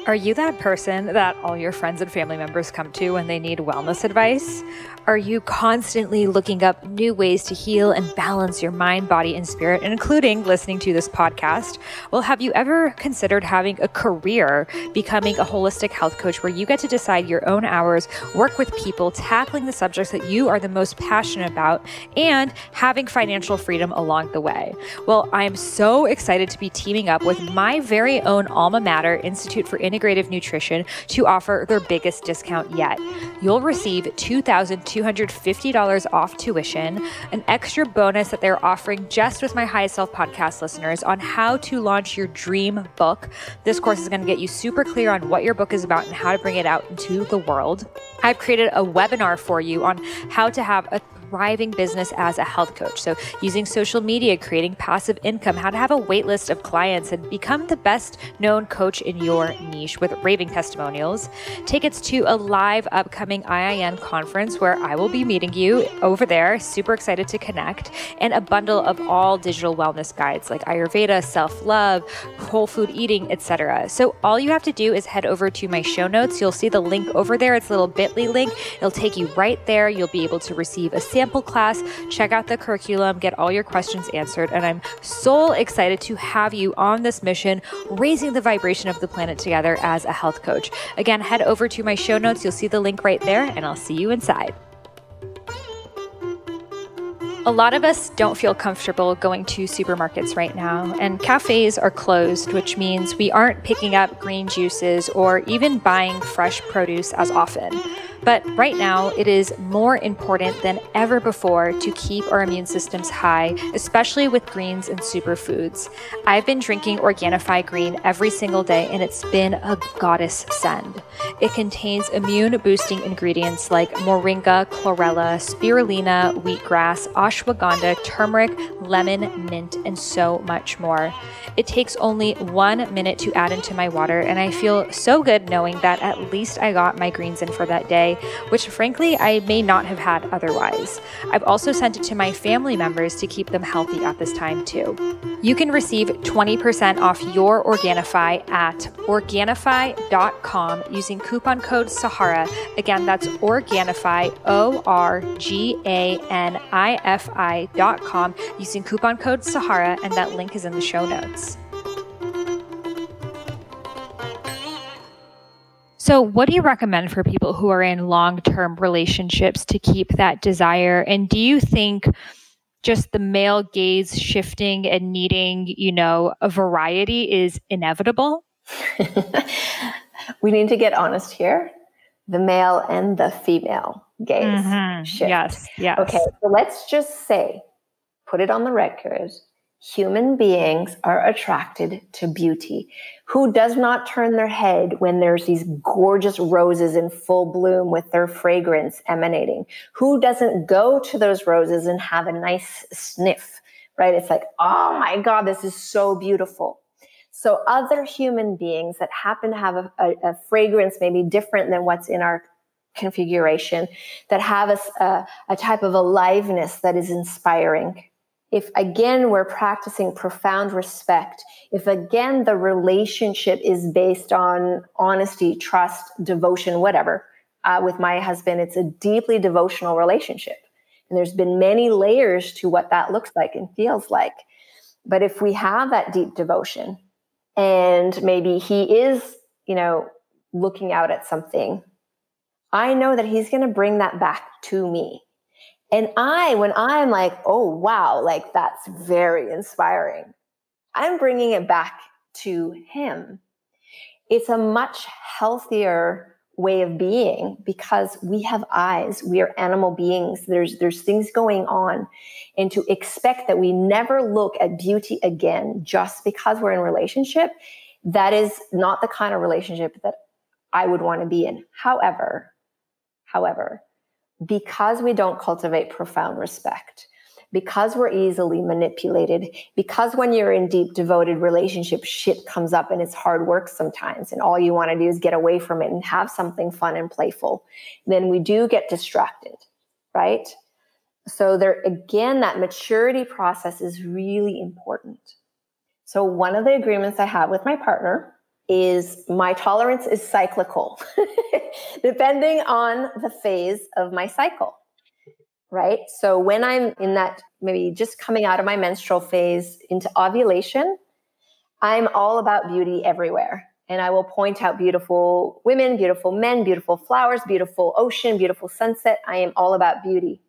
Are you that person that all your friends and family members come to when they need wellness advice? Are you constantly looking up new ways to heal and balance your mind, body, and spirit, including listening to this podcast? Well, have you ever considered having a career becoming a holistic health coach where you get to decide your own hours, work with people, tackling the subjects that you are the most passionate about, and having financial freedom along the way? Well, I am so excited to be teaming up with my very own alma mater, Institute for integrative nutrition to offer their biggest discount yet. You'll receive $2,250 off tuition, an extra bonus that they're offering just with my Highest Self podcast listeners on how to launch your dream book. This course is going to get you super clear on what your book is about and how to bring it out into the world. I've created a webinar for you on how to have a thriving business as a health coach. So using social media, creating passive income, how to have a wait list of clients and become the best known coach in your niche with raving testimonials. Tickets to a live upcoming IIN conference where I will be meeting you over there. Super excited to connect. And a bundle of all digital wellness guides like Ayurveda, self-love, whole food eating, etc. So all you have to do is head over to my show notes. You'll see the link over there. It's a little bit.ly link. It'll take you right there. You'll be able to receive a sample class, check out the curriculum, get all your questions answered. And I'm so excited to have you on this mission, raising the vibration of the planet together as a health coach. Again, head over to my show notes. You'll see the link right there, and I'll see you inside. A lot of us don't feel comfortable going to supermarkets right now, and cafes are closed, which means we aren't picking up green juices or even buying fresh produce as often. But right now, it is more important than ever before to keep our immune systems high, especially with greens and superfoods. I've been drinking Organifi Green every single day, and it's been a goddess send. It contains immune-boosting ingredients like moringa, chlorella, spirulina, wheatgrass, ashwagandha, turmeric, lemon, mint, and so much more. It takes only 1 minute to add into my water, and I feel so good knowing that at least I got my greens in for that day, which frankly I may not have had otherwise. I've also sent it to my family members to keep them healthy at this time too. You can receive 20% off your Organifi at Organifi.com using coupon code Sahara. Again, that's Organifi, ORGANIFI.com using coupon code Sahara, and that link is in the show notes. So what do you recommend for people who are in long-term relationships to keep that desire? And do you think just the male gaze shifting and needing, a variety is inevitable? We need to get honest here. The male and the female gaze shift. Yes. Okay, so let's just say, put it on the record, human beings are attracted to beauty. Who does not turn their head when there's these gorgeous roses in full bloom with their fragrance emanating? Who doesn't go to those roses and have a nice sniff, right? It's like, oh my God, this is so beautiful. So other human beings that happen to have a fragrance maybe different than what's in our configuration, that have a type of aliveness that is inspiring. If again, we're practicing profound respect, if again, the relationship is based on honesty, trust, devotion, whatever, with my husband, it's a deeply devotional relationship. And there's been many layers to what that looks like and feels like. But if we have that deep devotion and maybe he is, looking out at something, I know that he's going to bring that back to me. And when I'm like, oh, wow, like that's very inspiring, I'm bringing it back to him. It's a much healthier way of being because we have eyes. We are animal beings. There's things going on. And to expect that we never look at beauty again just because we're in a relationship, that is not the kind of relationship that I would want to be in. However, because we don't cultivate profound respect, because we're easily manipulated, because when you're in deep, devoted relationship, shit comes up and it's hard work sometimes, and all you want to do is get away from it and have something fun and playful, then we do get distracted, right? So there, again, that maturity process is really important. So one of the agreements I have with my partner is my tolerance is cyclical, depending on the phase of my cycle, right? So when I'm in that, maybe just coming out of my menstrual phase into ovulation, I'm all about beauty everywhere. And I will point out beautiful women, beautiful men, beautiful flowers, beautiful ocean, beautiful sunset. I am all about beauty.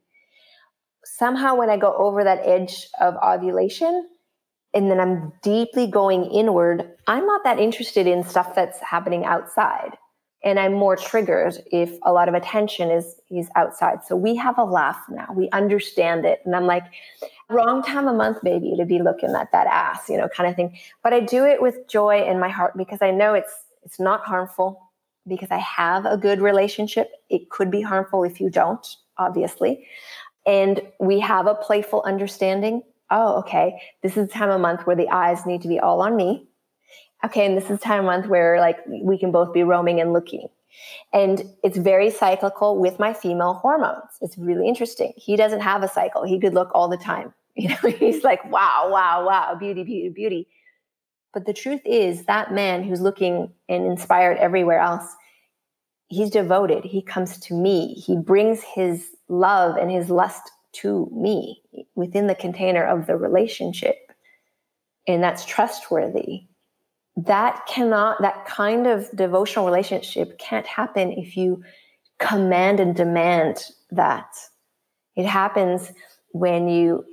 Somehow when I go over that edge of ovulation, and then I'm deeply going inward, I'm not that interested in stuff that's happening outside. And I'm more triggered if a lot of attention is outside. So we have a laugh now. We understand it. And I'm like, wrong time of month, baby, to be looking at that ass, kind of thing. But I do it with joy in my heart because I know it's not harmful, because I have a good relationship. It could be harmful if you don't, obviously. And we have a playful understanding. Oh, okay, this is the time of month where the eyes need to be all on me. Okay, and this is the time of month where like we can both be roaming and looking. And it's very cyclical with my female hormones. It's really interesting. He doesn't have a cycle. He could look all the time. He's like, wow, wow, wow, beauty, beauty, beauty. But the truth is that man who's looking and inspired everywhere else, he's devoted. He comes to me. He brings his love and his lust to me within the container of the relationship. And that's trustworthy. That kind of devotional relationship can't happen if you command and demand that. It happens when you,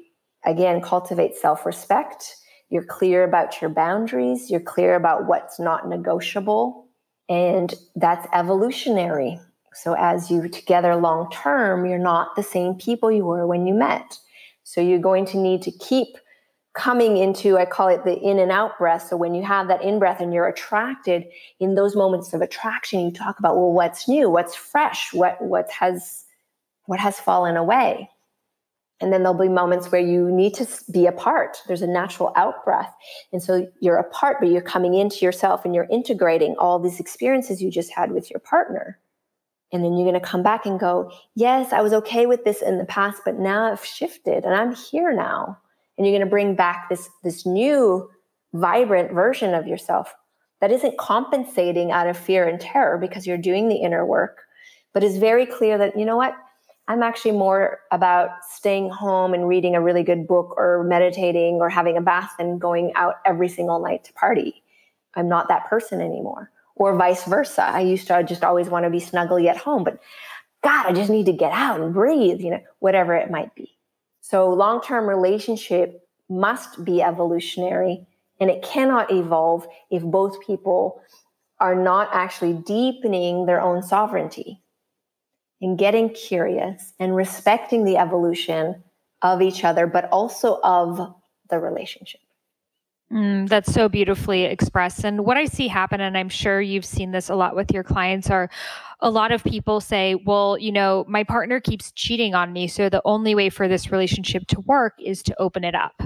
again, cultivate self-respect. You're clear about your boundaries. You're clear about what's not negotiable. And that's evolutionary. So as you together long term, you're not the same people you were when you met. So you're going to need to keep coming into, I call it the in and out breath. So when you have that in breath and you're attracted, in those moments of attraction, you talk about, well, what's new, what's fresh, what has fallen away. And then there'll be moments where you need to be apart. There's a natural out breath. And so you're apart, but you're coming into yourself and you're integrating all these experiences you just had with your partner. And then you're going to come back and go, yes, I was okay with this in the past, but now I've shifted and I'm here now. And you're going to bring back this new vibrant version of yourself that isn't compensating out of fear and terror because you're doing the inner work, but is very clear that, you know what, I'm actually more about staying home and reading a really good book or meditating or having a bath than going out every single night to party. I'm not that person anymore. Or vice versa. I used to just always want to be snuggly at home, but God, I just need to get out and breathe, whatever it might be. So long-term relationship must be evolutionary, and it cannot evolve if both people are not actually deepening their own sovereignty and getting curious and respecting the evolution of each other, but also of the relationship. That's so beautifully expressed. And what I see happen, and I'm sure you've seen this a lot with your clients, are a lot of people say, well, my partner keeps cheating on me. So the only way for this relationship to work is to open it up.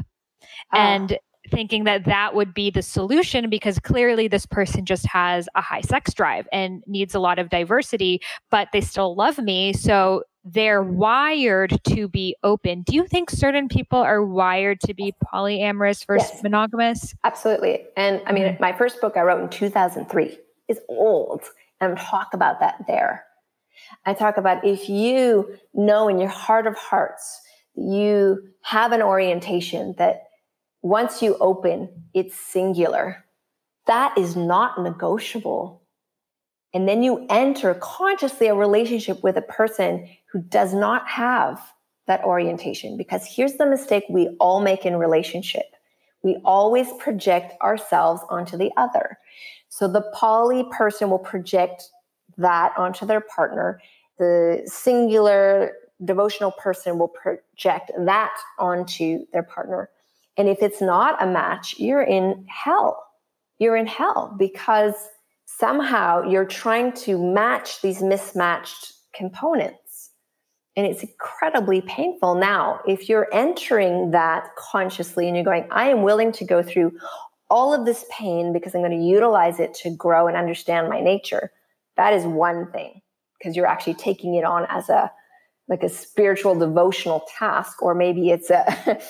And thinking that would be the solution because clearly this person just has a high sex drive and needs a lot of diversity, but they still love me. So they're wired to be open. Do you think certain people are wired to be polyamorous versus monogamous? Absolutely. And I mean, my first book I wrote in 2003 is old, and I talk about that there. I talk about if you know in your heart of hearts, you have an orientation that once you open, it's singular. That is not negotiable. And then you enter consciously a relationship with a person who does not have that orientation. Because here's the mistake we all make in relationship. We always project ourselves onto the other. So the poly person will project that onto their partner. The singular devotional person will project that onto their partner. And if it's not a match, you're in hell. You're in hell because somehow you're trying to match these mismatched components. And it's incredibly painful. Now, if you're entering that consciously and you're going, I am willing to go through all of this pain because I'm going to utilize it to grow and understand my nature, that is one thing, because you're actually taking it on as a spiritual devotional task, or maybe it's a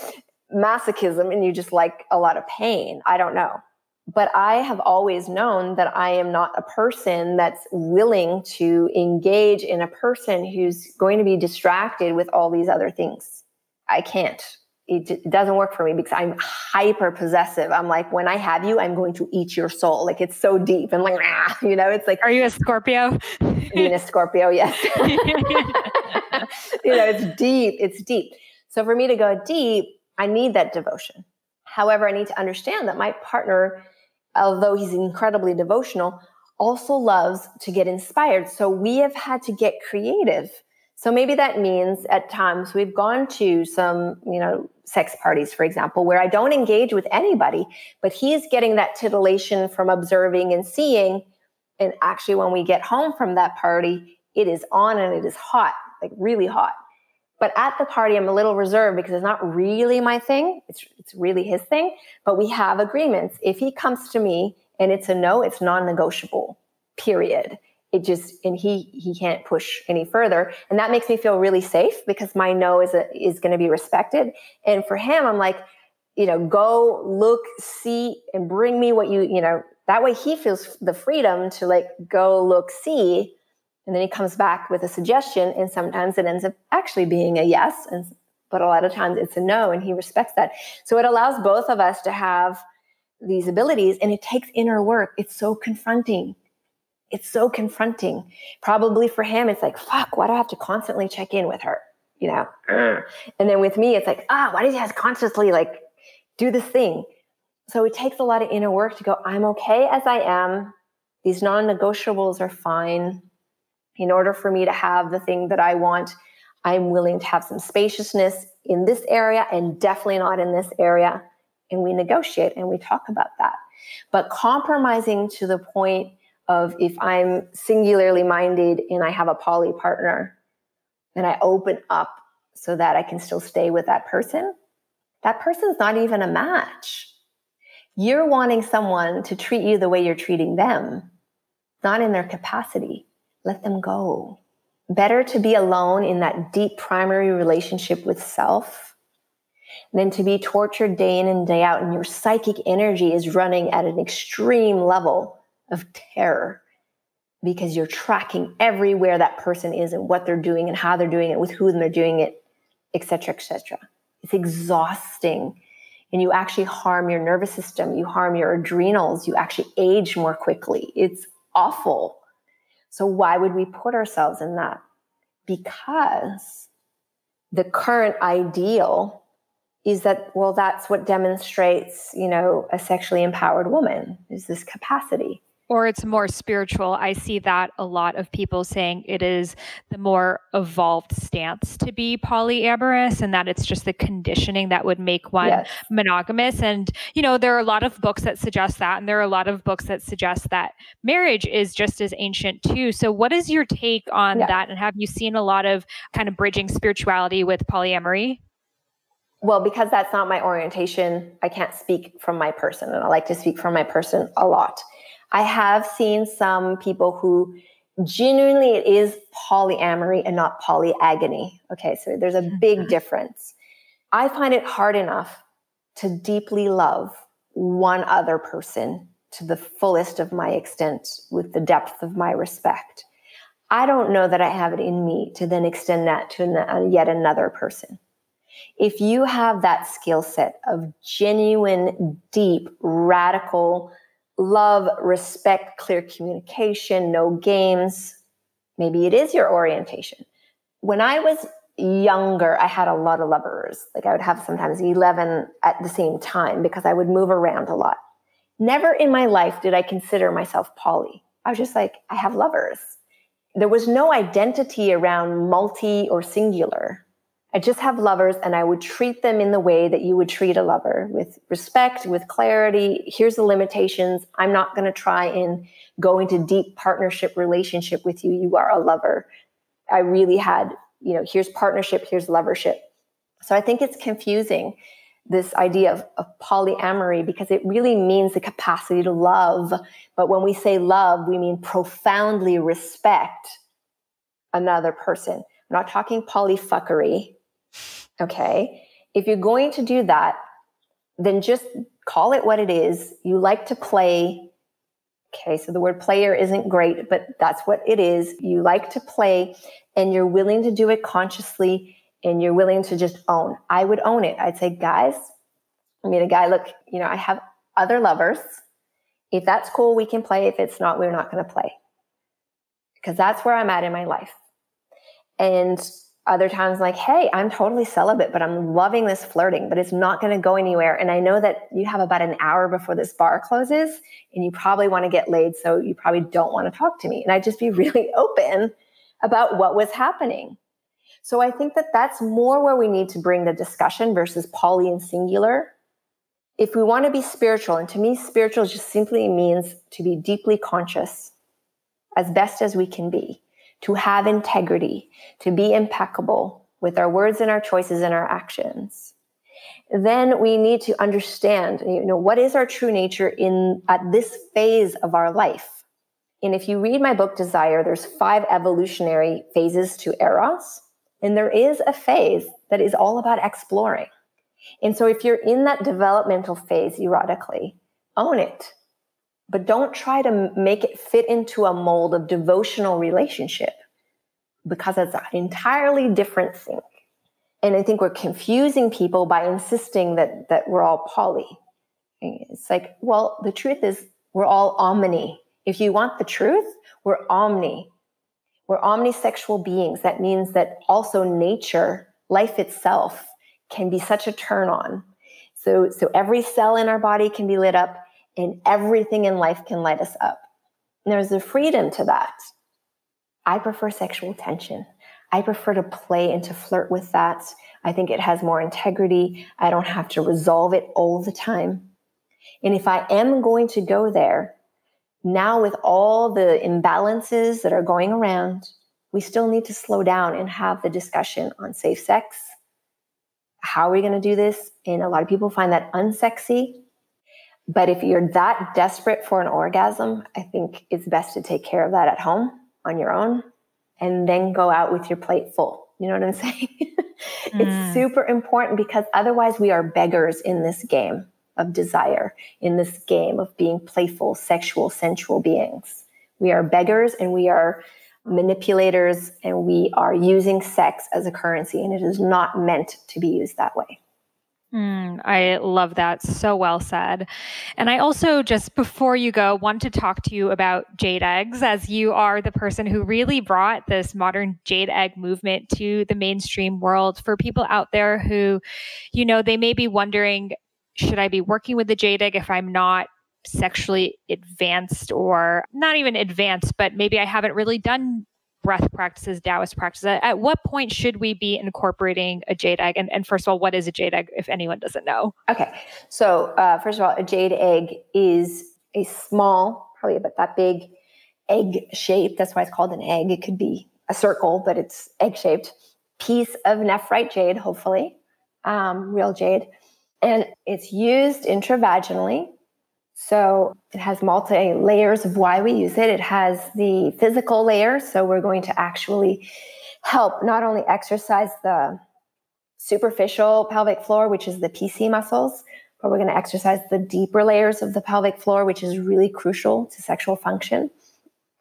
masochism and you just like a lot of pain. I don't know. But I have always known that I am not a person that's willing to engage in a person who's going to be distracted with all these other things. I can't. It doesn't work for me because I'm hyper possessive. I'm like, when I have you, I'm going to eat your soul. Like, it's so deep. And like, it's like. Are you a Scorpio? Venus Scorpio, yes. It's deep. It's deep. So for me to go deep, I need that devotion. However, I need to understand that my partner, although he's incredibly devotional, also loves to get inspired. So we have had to get creative. So maybe that means at times we've gone to some, sex parties, for example, where I don't engage with anybody, but he's getting that titillation from observing and seeing. And actually, when we get home from that party, it is on and it is hot, like really hot. But at the party, I'm a little reserved because it's not really my thing. It's really his thing. But we have agreements. If he comes to me and it's a no, it's non-negotiable, period. And he can't push any further. And that makes me feel really safe because my no is going to be respected. And for him, I'm like, go look, see, and bring me what that way he feels the freedom to like, go look, see. And then he comes back with a suggestion. And sometimes it ends up actually being a yes. But a lot of times it's a no, and he respects that. So it allows both of us to have these abilities, and it takes inner work. It's so confronting. Probably for him, it's like, fuck, why do I have to constantly check in with her? And then with me, it's like, why does he have to constantly like do this thing? So it takes a lot of inner work to go, I'm okay as I am. These non-negotiables are fine. In order for me to have the thing that I want, I'm willing to have some spaciousness in this area and definitely not in this area. And we negotiate and we talk about that. But compromising to the point of if I'm singularly minded and I have a poly partner and I open up so that I can still stay with that person's not even a match. You're wanting someone to treat you the way you're treating them, not in their capacity. Let them go. Better to be alone in that deep primary relationship with self than to be tortured day in and day out, and your psychic energy is running at an extreme level of terror because you're tracking everywhere that person is and what they're doing and how they're doing it, with who they're doing it, etc., etc. It's exhausting. And you actually harm your nervous system. You harm your adrenals. You actually age more quickly. It's awful. So why would we put ourselves in that? Because the current ideal is that, well, that's what demonstrates, a sexually empowered woman, is this capacity. Or it's more spiritual. I see that a lot of people saying it is the more evolved stance to be polyamorous, and that it's just the conditioning that would make one monogamous. And, there are a lot of books that suggest that. And there are a lot of books that suggest that marriage is just as ancient too. So what is your take on that? And have you seen a lot of kind of bridging spirituality with polyamory? Well, because that's not my orientation, I can't speak from my person. And I like to speak from my person a lot. I have seen some people who genuinely it is polyamory and not polyagony. Okay, so there's a big difference. I find it hard enough to deeply love one other person to the fullest of my extent with the depth of my respect. I don't know that I have it in me to then extend that to yet another person. If you have that skill set of genuine, deep, radical love, respect, clear communication, no games, maybe it is your orientation. When I was younger, I had a lot of lovers. Like I would have sometimes 11 at the same time because I would move around a lot. Never in my life did I consider myself poly. I was just like, I have lovers. There was no identity around multi or singular. I just have lovers, and I would treat them in the way that you would treat a lover, with respect, with clarity. Here's the limitations. I'm not going to try and go into deep partnership relationship with you. You are a lover. I really had, here's partnership, here's lovership. So I think it's confusing, this idea of polyamory, because it really means the capacity to love. But when we say love, we mean profoundly respect another person. I'm not talking polyfuckery. Okay. If you're going to do that, then just call it what it is. You like to play. Okay. So the word player isn't great, but that's what it is. You like to play, and you're willing to do it consciously, and you're willing to just own. I would own it. I'd say, guys, I mean, a guy, look, I have other lovers. If that's cool, we can play. If it's not, we're not going to play. Because that's where I'm at in my life. And Other times like, hey, I'm totally celibate, but I'm loving this flirting, but it's not going to go anywhere. And I know that you have about an hour before this bar closes and you probably want to get laid. So you probably don't want to talk to me. And I'd just be really open about what was happening. So I think that that's more where we need to bring the discussion versus poly and singular. If we want to be spiritual, and to me, spiritual just simply means to be deeply conscious as best as we can be, to have integrity, to be impeccable with our words and our choices and our actions. Then we need to understand, what is our true nature at this phase of our life. And if you read my book, Desire, there's 5 evolutionary phases to Eros. And there is a phase that is all about exploring. And so if you're in that developmental phase erotically, own it. But don't try to make it fit into a mold of devotional relationship, because it's an entirely different thing. And I think we're confusing people by insisting that we're all poly. It's like, well, the truth is we're all omni. If you want the truth, we're omni. We're omnisexual beings. That means that also nature, life itself, can be such a turn on. So every cell in our body can be lit up, and everything in life can light us up. And there's a freedom to that. I prefer sexual tension. I prefer to play and to flirt with that. I think it has more integrity. I don't have to resolve it all the time. And if I am going to go there, now with all the imbalances that are going around, we still need to slow down and have the discussion on safe sex. How are we going to do this? And a lot of people find that unsexy. But if you're that desperate for an orgasm, I think it's best to take care of that at home on your own and then go out with your plate full. You know what I'm saying? It's super important, because otherwise we are beggars in this game of desire, in this game of being playful, sexual, sensual beings. We are beggars, and we are manipulators, and we are using sex as a currency, and it is not meant to be used that way. I love that. So well said. And I also, just before you go, want to talk to you about jade eggs, as you are the person who really brought this modern jade egg movement to the mainstream world. For people out there who, they may be wondering, should I be working with the jade egg if I'm not sexually advanced, or not even advanced, but maybe I haven't really done breath practices, Taoist practices? At what point should we be incorporating a jade egg? And first of all, what is a jade egg, if anyone doesn't know? Okay. So first of all, a jade egg is a small, probably about that big, egg shape. That's why it's called an egg. It could be a circle, but it's egg shaped piece of nephrite jade, hopefully, real jade. And it's used intravaginally. So it has multi layers of why we use it. It has the physical layer. So we're going to actually help not only exercise the superficial pelvic floor, which is the PC muscles, but we're going to exercise the deeper layers of the pelvic floor, which is really crucial to sexual function.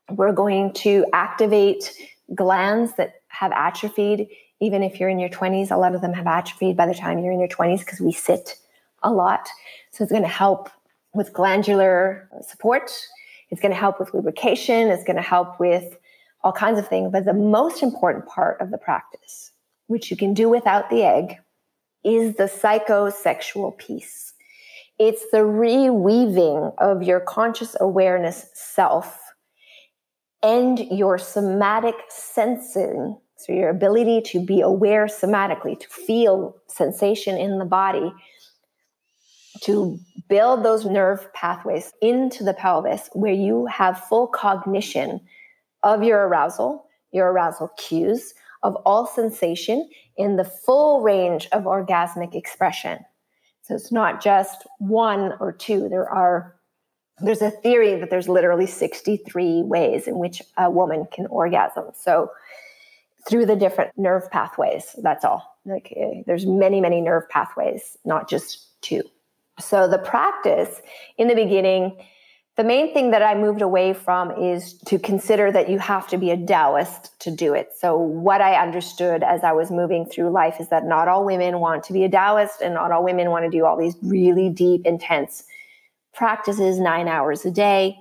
We're going to activate glands that have atrophied. Even if you're in your 20s, a lot of them have atrophied by the time you're in your 20s, because we sit a lot. So it's going to help with glandular support. It's going to help with lubrication. It's going to help with all kinds of things. But the most important part of the practice, which you can do without the egg, is the psychosexual piece. It's the reweaving of your conscious awareness self and your somatic sensing, so your ability to be aware somatically, to feel sensation in the body, to build those nerve pathways into the pelvis where you have full cognition of your arousal cues, of all sensation in the full range of orgasmic expression. So it's not just one or two. There's a theory that there's literally 63 ways in which a woman can orgasm. So through the different nerve pathways, that's all. There's many, many nerve pathways, not just two. So the practice in the beginning, the main thing that I moved away from is to consider that you have to be a Taoist to do it. So what I understood as I was moving through life is that not all women want to be a Taoist, and not all women want to do all these really deep, intense practices 9 hours a day.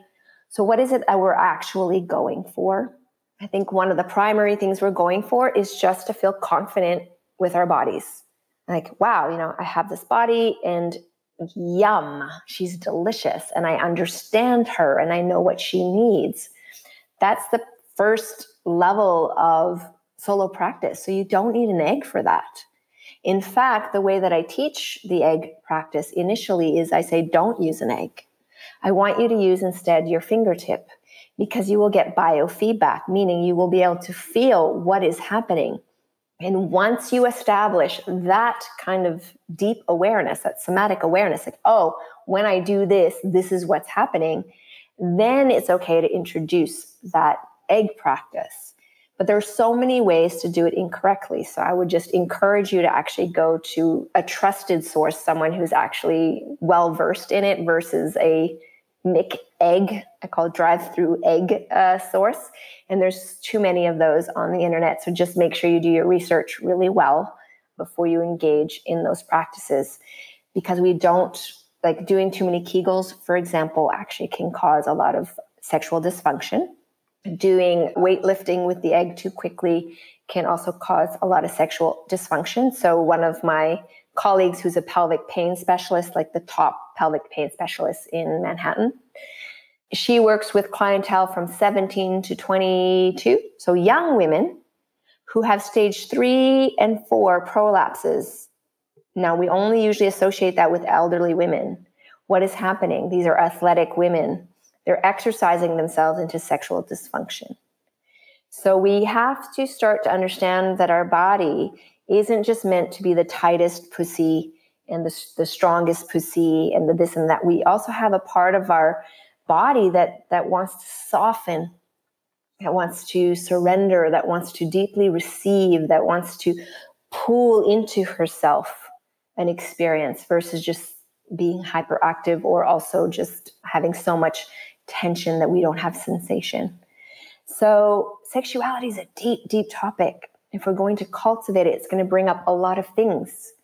So what is it that we're actually going for? I think one of the primary things we're going for is just to feel confident with our bodies. Like, wow, I have this body and yum, she's delicious and I understand her and I know what she needs. That's the first level of solo practice. So you don't need an egg for that. In fact, the way that I teach the egg practice initially is I say, don't use an egg. I want you to use instead your fingertip, because you will get biofeedback, meaning you will be able to feel what is happening. And once you establish that kind of deep awareness, that somatic awareness, like, oh, when I do this, this is what's happening, then it's okay to introduce that egg practice. But there are so many ways to do it incorrectly. So I would just encourage you to actually go to a trusted source, someone who's actually well-versed in it versus a Mick egg, I call it drive-through egg source. And there's too many of those on the internet. So just make sure you do your research really well before you engage in those practices, because we don't, like doing too many Kegels, for example, actually can cause a lot of sexual dysfunction. Doing weightlifting with the egg too quickly can also cause a lot of sexual dysfunction. So one of my colleagues who's a pelvic pain specialist, like the top pelvic pain specialist in Manhattan, she works with clientele from 17 to 22, so young women who have stage 3 and 4 prolapses. Now, we only usually associate that with elderly women. What is happening? These are athletic women. They're exercising themselves into sexual dysfunction. So we have to start to understand that our body isn't just meant to be the tightest pussy and the strongest pussy and the this and that. We also have a part of our body that wants to soften, that wants to surrender, that wants to deeply receive, that wants to pull into herself an experience versus just being hyperactive or also just having so much tension that we don't have sensation. So sexuality is a deep, deep topic. If we're going to cultivate it, it's going to bring up a lot of things.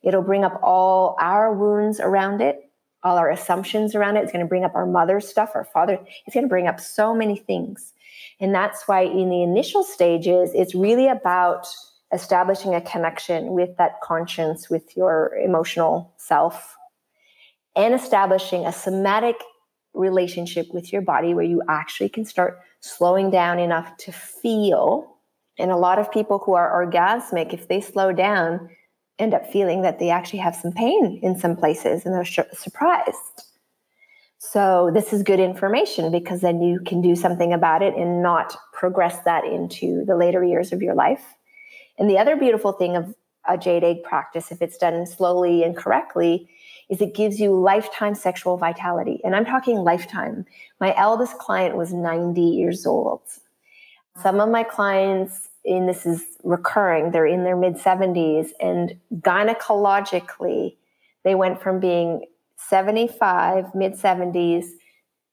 It'll bring up all our wounds around it, all our assumptions around it. It's going to bring up our mother's stuff, our father. It's going to bring up so many things. And that's why in the initial stages, it's really about establishing a connection with that conscience, with your emotional self, and establishing a somatic relationship with your body where you actually can start slowing down enough to feel. And a lot of people who are orgasmic, if they slow down, end up feeling that they actually have some pain in some places and they're surprised. So this is good information, because then you can do something about it and not progress that into the later years of your life. And the other beautiful thing of a jade egg practice, if it's done slowly and correctly, is it gives you lifetime sexual vitality. And I'm talking lifetime. My eldest client was 90 years old. Some of my clients, and this is recurring, they're in their mid-70s, and gynecologically, they went from being 75, mid-70s,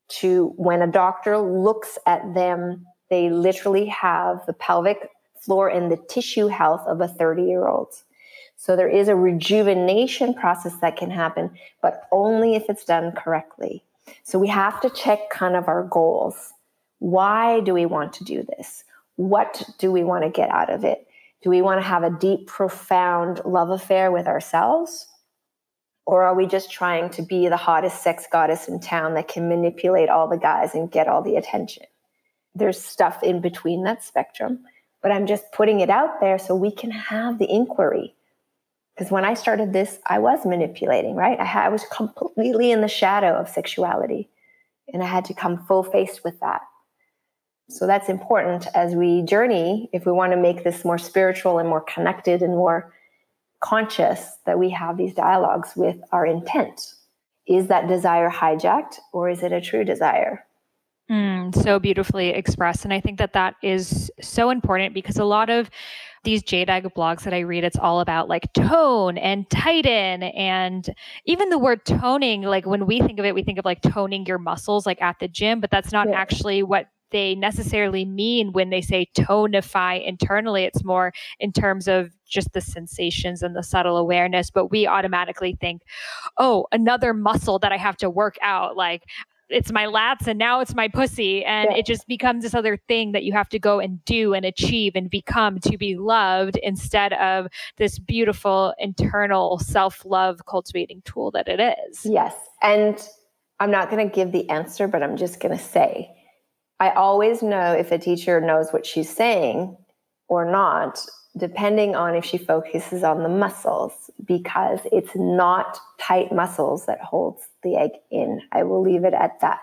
to when a doctor looks at them, they literally have the pelvic floor and the tissue health of a 30-year-old. So there is a rejuvenation process that can happen, but only if it's done correctly. So we have to check kind of our goals. Why do we want to do this? What do we want to get out of it? Do we want to have a deep, profound love affair with ourselves? Or are we just trying to be the hottest sex goddess in town that can manipulate all the guys and get all the attention? There's stuff in between that spectrum, but I'm just putting it out there so we can have the inquiry. Because when I started this, I was manipulating, right? I was completely in the shadow of sexuality, and I had to come full face with that. So that's important as we journey, if we want to make this more spiritual and more connected and more conscious, that we have these dialogues with our intent. Is that desire hijacked, or is it a true desire? So beautifully expressed. And I think that that is so important, because a lot of these jade egg blogs that I read, it's all about like tone and tighten. And even the word toning, like when we think of it, we think of like toning your muscles like at the gym, but that's not actually what they necessarily mean when they say tonify internally. It's more in terms of just the sensations and the subtle awareness. But we automatically think, oh, another muscle that I have to work out. Like, it's my lats and now it's my pussy. And it just becomes this other thing that you have to go and do and achieve and become to be loved, instead of this beautiful internal self-love cultivating tool that it is. Yes. And I'm not going to give the answer, but I'm just going to say, I always know if a teacher knows what she's saying or not, depending on if she focuses on the muscles, because it's not tight muscles that holds the egg in. I will leave it at that.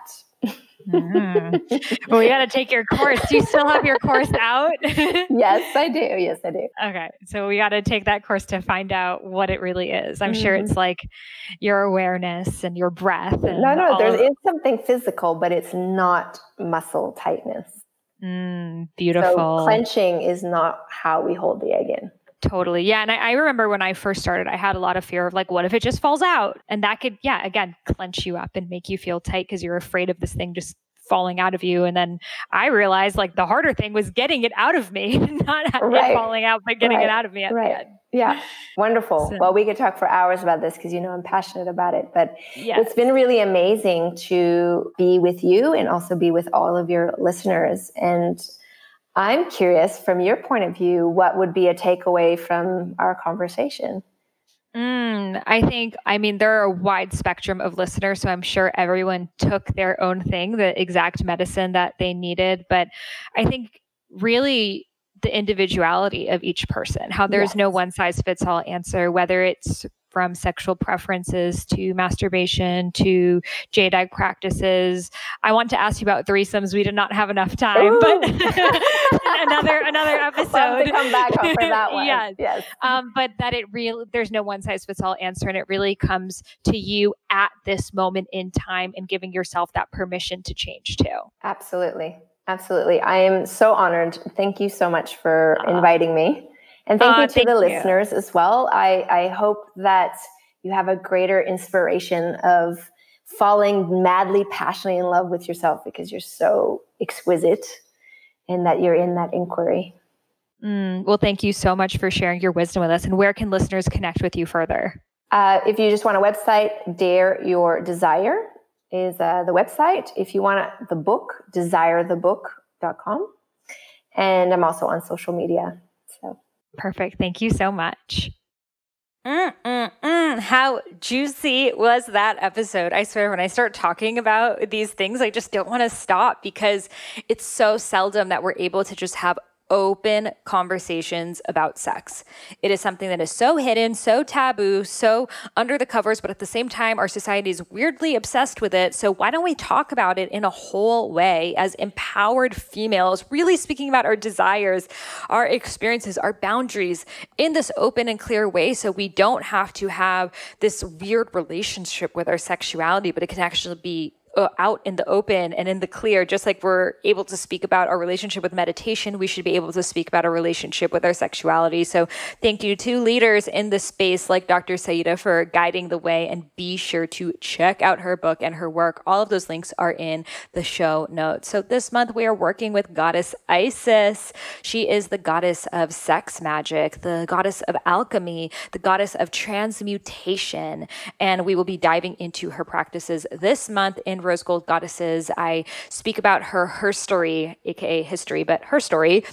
Well, we got to take your course. Do you still have your course out? Yes, I do. Yes, I do. Okay. So we got to take that course to find out what it really is. I'm sure it's like your awareness and your breath. And there is something physical, but it's not muscle tightness. Beautiful. So clenching is not how we hold the egg in. Totally. Yeah. And I remember when I first started, I had a lot of fear of like, what if it just falls out? And that could, again, clench you up and make you feel tight because you're afraid of this thing just falling out of you. And then I realized like the harder thing was getting it out of me, not it falling out, but getting it out of me at the end. Yeah. Wonderful. Well, we could talk for hours about this because, I'm passionate about it, but it's been really amazing to be with you and also be with all of your listeners. And I'm curious, from your point of view, what would be a takeaway from our conversation? I mean, there are a wide spectrum of listeners, so I'm sure everyone took their own thing, the exact medicine that they needed. But I think really the individuality of each person, how there's no one size fits all answer, whether it's from sexual preferences to masturbation to Jadeite practices. I want to ask you about threesomes. We did not have enough time, but another episode. Love to come back on for that one. Yes. But that there's no one size fits all answer, and it really comes to you at this moment in time and giving yourself that permission to change too. Absolutely. I am so honored. Thank you so much for inviting me. And thank you to the listeners as well. I hope that you have a greater inspiration of falling madly, passionately in love with yourself because you're so exquisite and that you're in that inquiry. Well, thank you so much for sharing your wisdom with us. And where can listeners connect with you further? If you just want a website, Dare Your Desire is the website. If you want the book, desirethebook.com. And I'm also on social media. So. Perfect. Thank you so much. How juicy was that episode? I swear, when I start talking about these things, I just don't want to stop because it's so seldom that we're able to just have open conversations about sex. It is something that is so hidden, so taboo, so under the covers, but at the same time, our society is weirdly obsessed with it. So why don't we talk about it in a whole way as empowered females, really speaking about our desires, our experiences, our boundaries in this open and clear way, so we don't have to have this weird relationship with our sexuality, but it can actually be out in the open and in the clear. Just like we're able to speak about our relationship with meditation, we should be able to speak about our relationship with our sexuality. So thank you to leaders in the space like Dr. Saida for guiding the way, and be sure to check out her book and her work. All of those links are in the show notes. So this month we are working with Goddess Isis. She is the goddess of sex magic, the goddess of alchemy, the goddess of transmutation, and we will be diving into her practices this month in Rose Gold Goddesses. I speak about her story, aka history, but her story,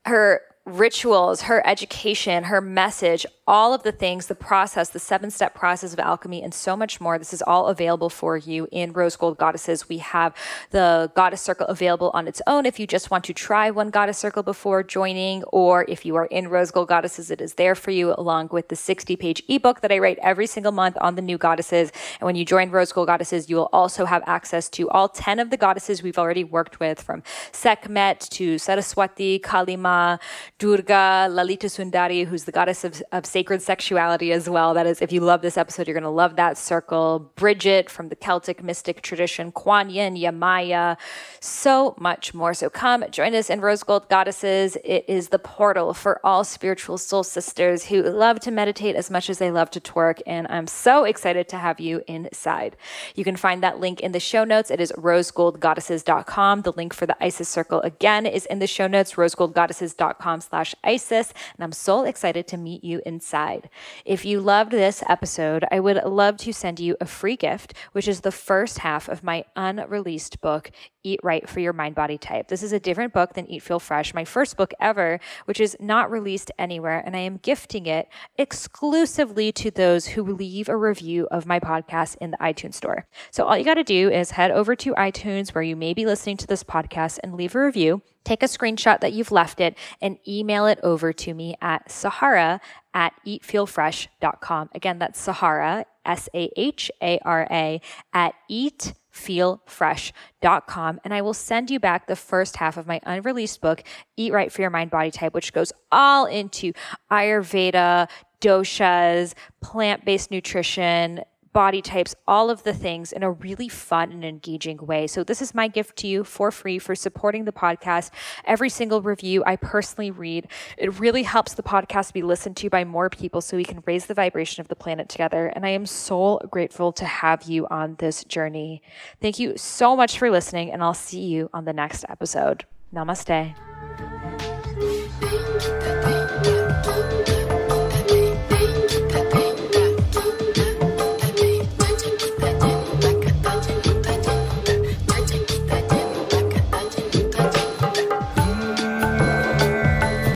her rituals, her education, her message, all of the things, the process, the 7-step process of alchemy, and so much more. This is all available for you in Rose Gold Goddesses. We have the Goddess Circle available on its own if you just want to try one Goddess Circle before joining, or if you are in Rose Gold Goddesses, it is there for you, along with the 60-page ebook that I write every single month on the new goddesses. And when you join Rose Gold Goddesses, you will also have access to all 10 of the goddesses we've already worked with, from Sekhmet to Saraswati, Kalima, Durga, Lalita Sundari, who's the goddess of sacred sexuality as well. That is, if you love this episode, you're going to love that circle. Bridget from the Celtic mystic tradition, Kuan Yin, Yamaya, so much more. So come join us in Rose Gold Goddesses. It is the portal for all spiritual soul sisters who love to meditate as much as they love to twerk. And I'm so excited to have you inside. You can find that link in the show notes. It is rosegoldgoddesses.com. The link for the Isis Circle, again, is in the show notes, rosegoldgoddesses.com/Isis. And I'm so excited to meet you inside. side. If you loved this episode, I would love to send you a free gift, which is the first half of my unreleased book, Eat Right for Your Mind Body Type. This is a different book than Eat Feel Fresh, my first book ever, which is not released anywhere, and I am gifting it exclusively to those who leave a review of my podcast in the iTunes store. So all you got to do is head over to iTunes where you may be listening to this podcast and leave a review. Take a screenshot that you've left it and email it over to me at Sahara at eatfeelfresh.com. Again, that's Sahara, Sahara at eatfeelfresh.com. And I will send you back the first half of my unreleased book, Eat Right for Your Mind Body Type, which goes all into Ayurveda, doshas, plant-based nutrition, body types, all of the things in a really fun and engaging way. So this is my gift to you for free for supporting the podcast. Every single review I personally read. It really helps the podcast be listened to by more people so we can raise the vibration of the planet together. And I am so grateful to have you on this journey. Thank you so much for listening, and I'll see you on the next episode. Namaste.